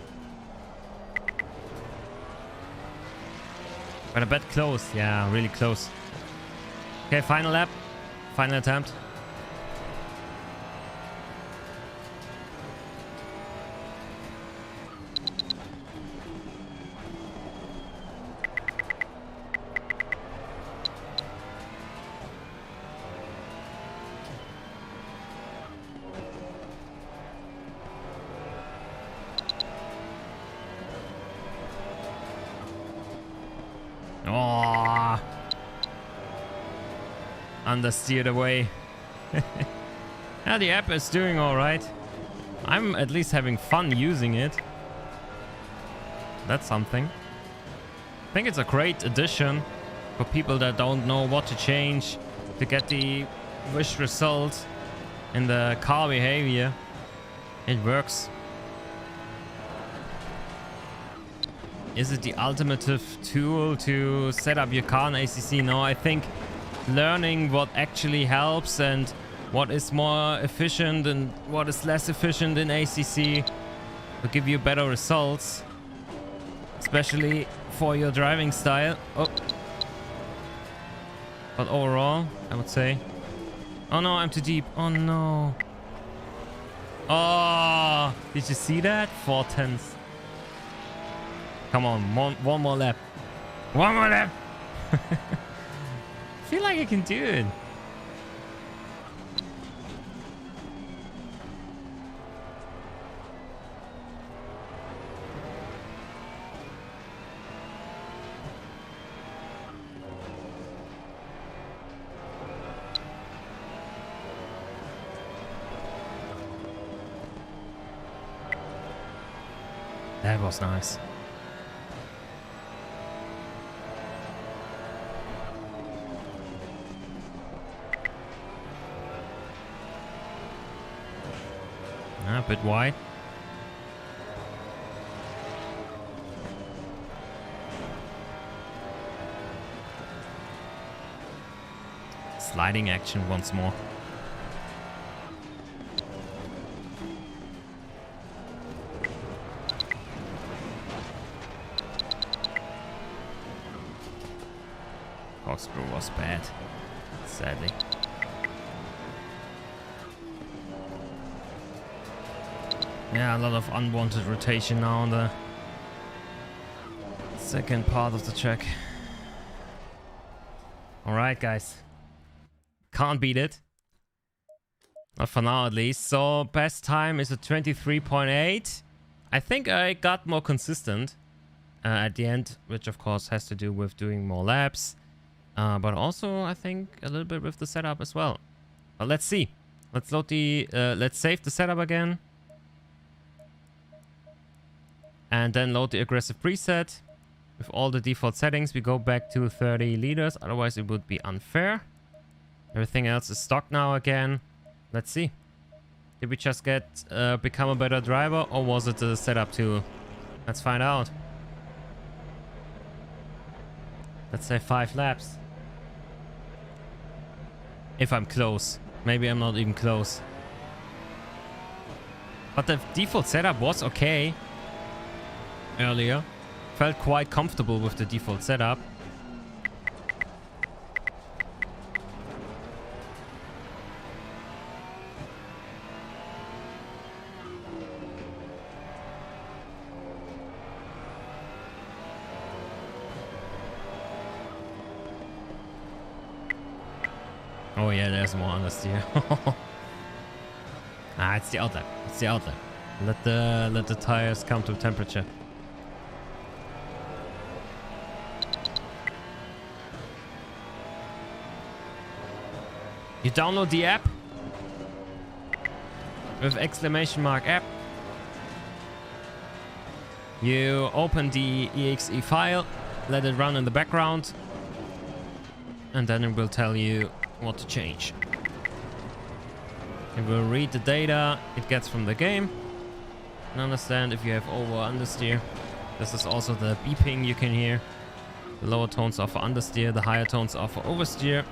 But a bit close. Yeah, really close. Okay, final lap. Final attempt. Oh, understeered away. Yeah, the app is doing alright. I'm at least having fun using it. That's something. I think it's a great addition for people that don't know what to change to get the wished result in the car behavior. It works. Is it the ultimate tool to set up your car in ACC? No, I think learning what actually helps and what is more efficient and what is less efficient in ACC will give you better results, especially for your driving style. Oh, but overall, I would say, oh no, I'm too deep. Oh no. Oh, did you see that? 4/10. Come on, one more lap. One more lap. I feel like I can do it. That was nice. A bit wide. Sliding action once more. Corkscrew was bad, sadly. Yeah, a lot of unwanted rotation now on the second part of the track. Alright, guys. Can't beat it. Not for now, at least. So, best time is a 23.8. I think I got more consistent at the end, which of course has to do with doing more laps. But also, I think, a little bit with the setup as well. But let's see. Let's load the... let's save the setup again. And then load the aggressive preset. With all the default settings, we go back to 30 liters. Otherwise, it would be unfair. Everything else is stock now again. Let's see. Did we just get become a better driver, or was it the setup tool? Let's find out. Let's say 5 laps. If I'm close. Maybe I'm not even close. But the default setup was okay. Earlier. Felt quite comfortable with the default setup. Oh yeah, there's more understeer. Ah, it's the outlet. It's the outlet. Let the tires come to temperature. You download the app with exclamation mark app. You open the exe file, let it run in the background, and then it will tell you what to change. It will read the data it gets from the game and understand if you have over or understeer. This is also the beeping you can hear. The lower tones are for understeer, the higher tones are for oversteer.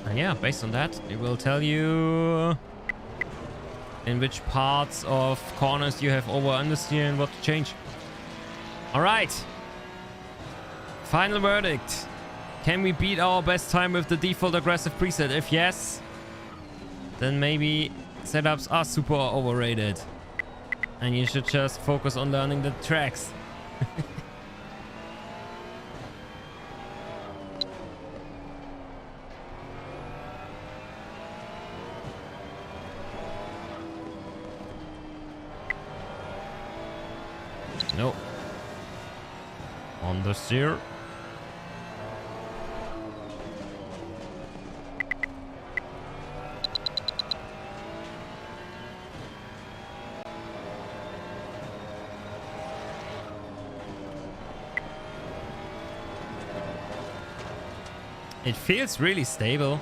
And yeah, based on that, it will tell you in which parts of corners you have over understeer and what to change. Alright. Final verdict. Can we beat our best time with the default aggressive preset? If yes, then maybe setups are super overrated. And you should just focus on learning the tracks. No. Understeer. It feels really stable.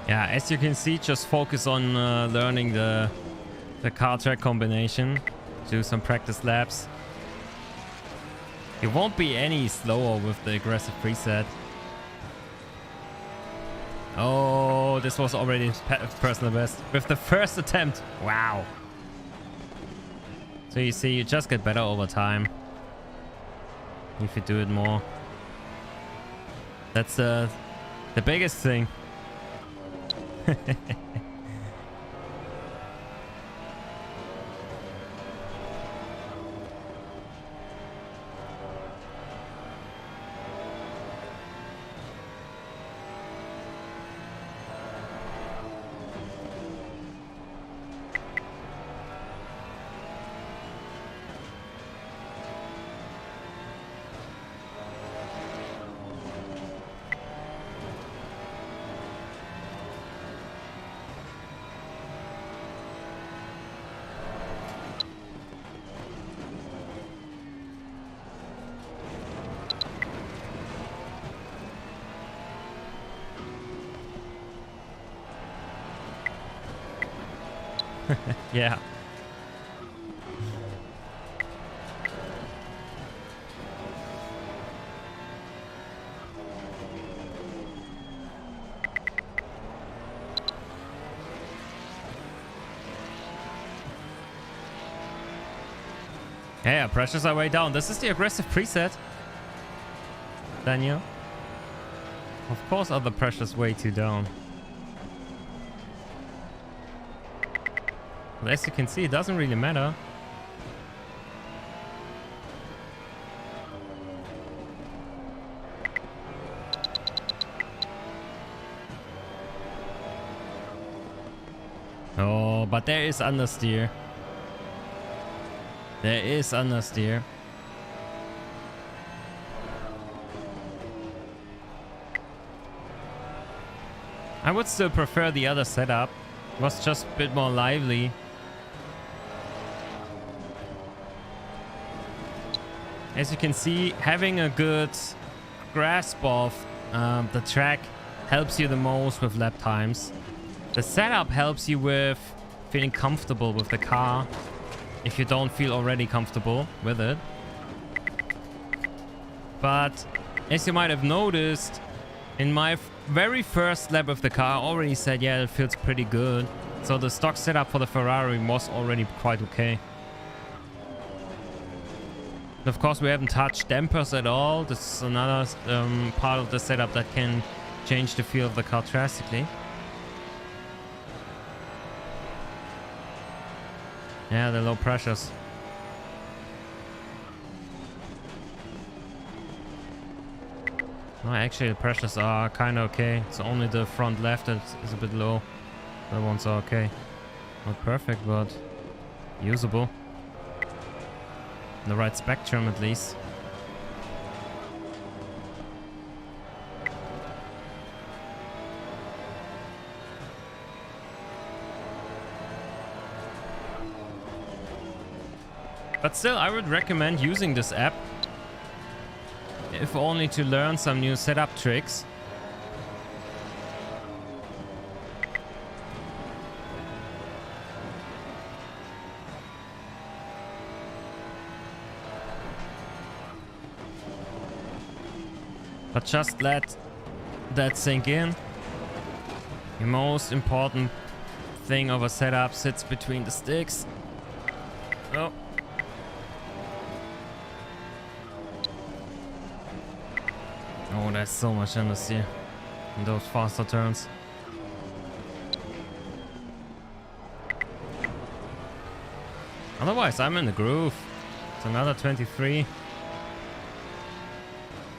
Yeah, as you can see, just focus on learning the car track combination. Do some practice laps. You won't be any slower with the aggressive preset. Oh, this was already personal best with the first attempt. Wow. So you see, you just get better over time if you do it more. That's the biggest thing. Yeah. Yeah, pressures are way down. This is the aggressive preset, Daniel. Of course, other pressures way too down. But as you can see, it doesn't really matter. Oh, but there is understeer. There is understeer. I would still prefer the other setup. It was just a bit more lively. As you can see, having a good grasp of the track helps you the most with lap times. The setup helps you with feeling comfortable with the car if you don't feel already comfortable with it. But as you might have noticed, in my very first lap of the car, I already said, yeah, it feels pretty good. So the stock setup for the Ferrari was already quite okay. And of course, we haven't touched dampers at all. This is another part of the setup that can change the feel of the car drastically. Yeah, the low pressures. No, actually, the pressures are kind of okay. It's only the front left that is a bit low. The other ones are okay. Not perfect, but usable. In the right spectrum, at least. But still, I would recommend using this app, if only to learn some new setup tricks. But just let that sink in. The most important thing of a setup sits between the sticks. Oh. Oh, there's so much understeer in those faster turns. Otherwise, I'm in the groove. It's another 23.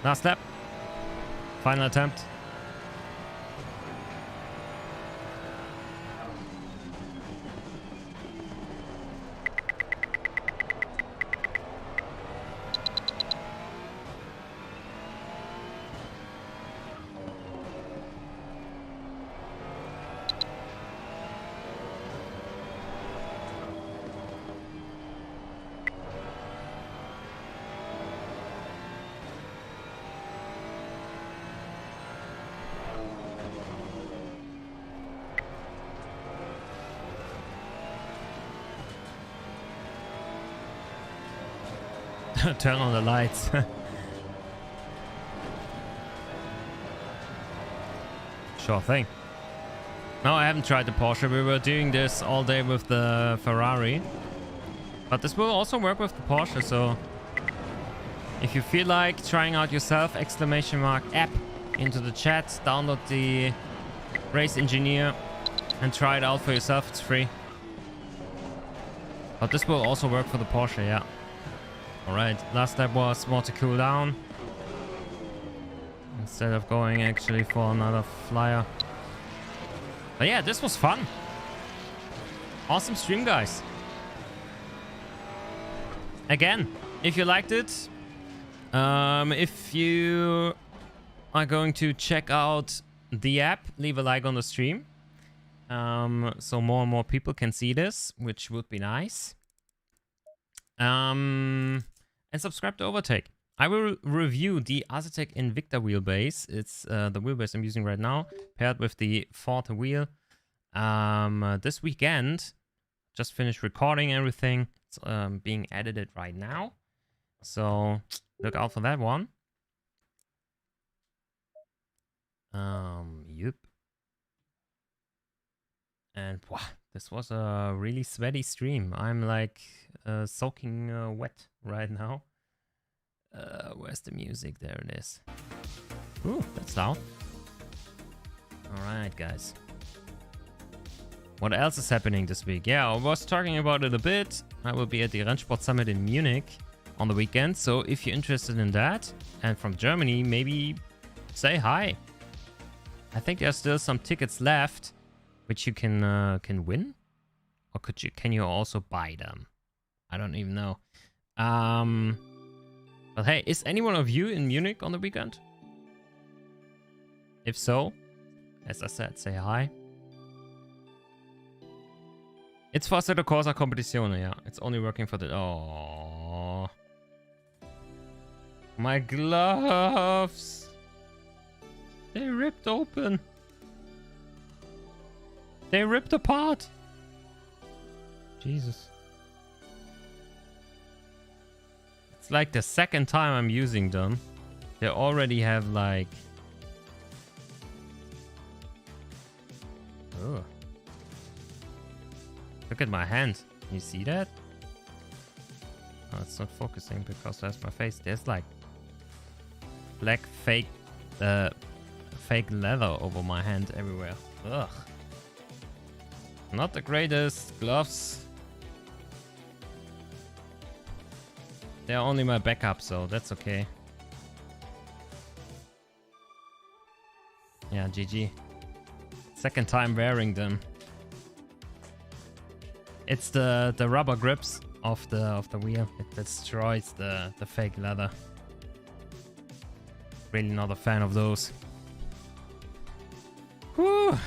Last lap. Final attempt. Turn on the lights. Sure thing. No, I haven't tried the Porsche. We were doing this all day with the Ferrari. But this will also work with the Porsche, so if you feel like trying out yourself, !app into the chat, download the Race Engineer and try it out for yourself. It's free. But this will also work for the Porsche, yeah. Alright, last step was more to cool down. Instead of going actually for another flyer. But yeah, this was fun. Awesome stream, guys. Again, if you liked it, if you are going to check out the app, leave a like on the stream. So more and more people can see this, which would be nice. And subscribe to Overtake. I will review the Azatec Invicta wheelbase. It's the wheelbase I'm using right now, paired with the Ford wheel. This weekend, just finished recording everything. It's being edited right now. So look out for that one. Yep. And wow, this was a really sweaty stream. I'm like soaking wet right now. Where's the music? There it is. Ooh, that's loud. Alright, guys. What else is happening this week? Yeah, I was talking about it a bit. I will be at the Rennsport Summit in Munich on the weekend. So if you're interested in that and from Germany, maybe say hi. I think there's still some tickets left, which you can win, or can you also buy them? I don't even know. But hey, is any one of you in Munich on the weekend? If so, as I said, say hi. It's for Assetto Corsa Competizione, yeah. It's only working for the... Oh, my gloves! They ripped open. They ripped apart. Jesus. It's like the second time I'm using them. They already have like... Oh. Look at my hand. Can you see that? Oh, it's not focusing because that's my face. There's like black fake leather over my hand everywhere. Ugh. Not the greatest gloves. They're only my backup, so that's okay. Yeah, GG. Second time wearing them. It's the rubber grips of the wheel. It destroys the fake leather. Really not a fan of those. Whew.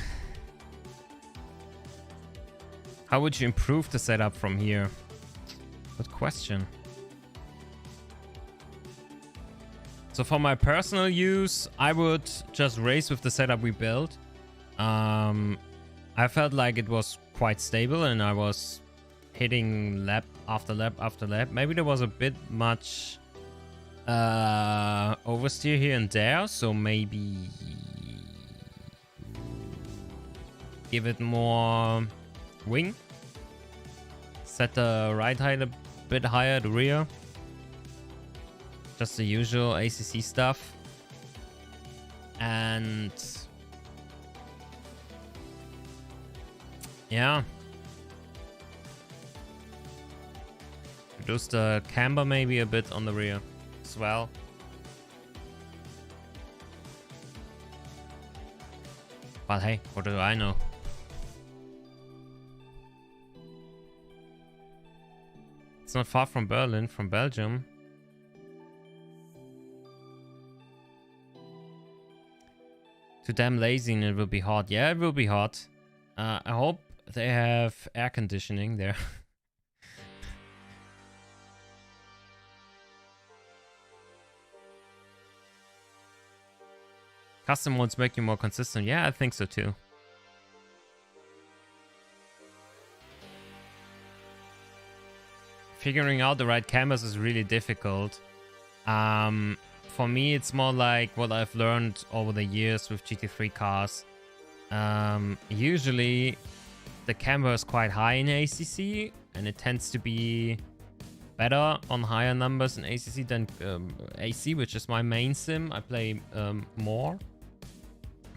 How would you improve the setup from here? Good question. So for my personal use, I would just race with the setup we built. I felt like it was quite stable and I was hitting lap after lap after lap. Maybe there was a bit much oversteer here and there, so maybe give it more wing. Set the right height a bit higher, the rear. Just the usual ACC stuff. And yeah. Reduce the camber maybe a bit on the rear as well. But hey, what do I know? It's not far from Berlin, from Belgium. Too damn lazy and it will be hot. Yeah, it will be hot. I hope they have air conditioning there. Custom modes make you more consistent. Yeah, I think so too. figuring out the right canvas is really difficult. For me, it's more like what I've learned over the years with GT3 cars. Usually, the camber is quite high in ACC, and it tends to be better on higher numbers in ACC than AC, which is my main sim. I play more.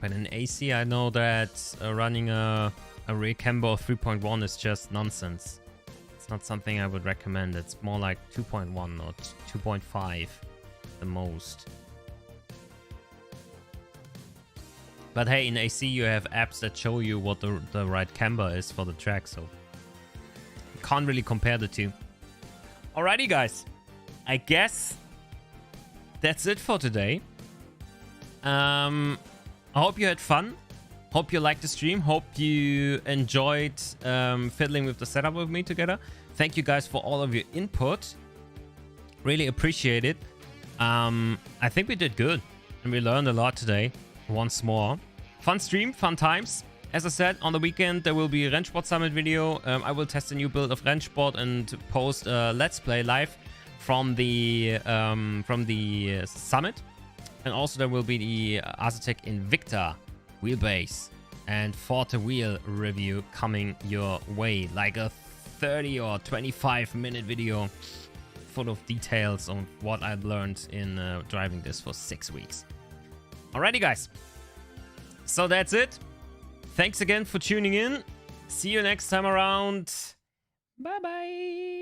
But in AC, I know that running a rear camber of 3.1 is just nonsense. It's not something I would recommend. It's more like 2.1 or 2.5 the most. But hey, in AC you have apps that show you what the right camber is for the track, so you can't really compare the two. Alrighty guys, I guess that's it for today. I hope you had fun. Hope you liked the stream. Hope you enjoyed fiddling with the setup with me together. Thank you guys for all of your input. Really appreciate it. I think we did good and we learned a lot today once more. Fun stream, fun times. As I said, on the weekend there will be a Rennsport Summit video. I will test a new build of Rennsport and post a Let's Play live from the summit. And also there will be the Aztec Invicta wheelbase and Forte wheel review coming your way, like a 30 or 25 minute video full of details on what I've learned in driving this for 6 weeks. Alrighty guys, so that's it. Thanks again for tuning in. See you next time around. Bye bye.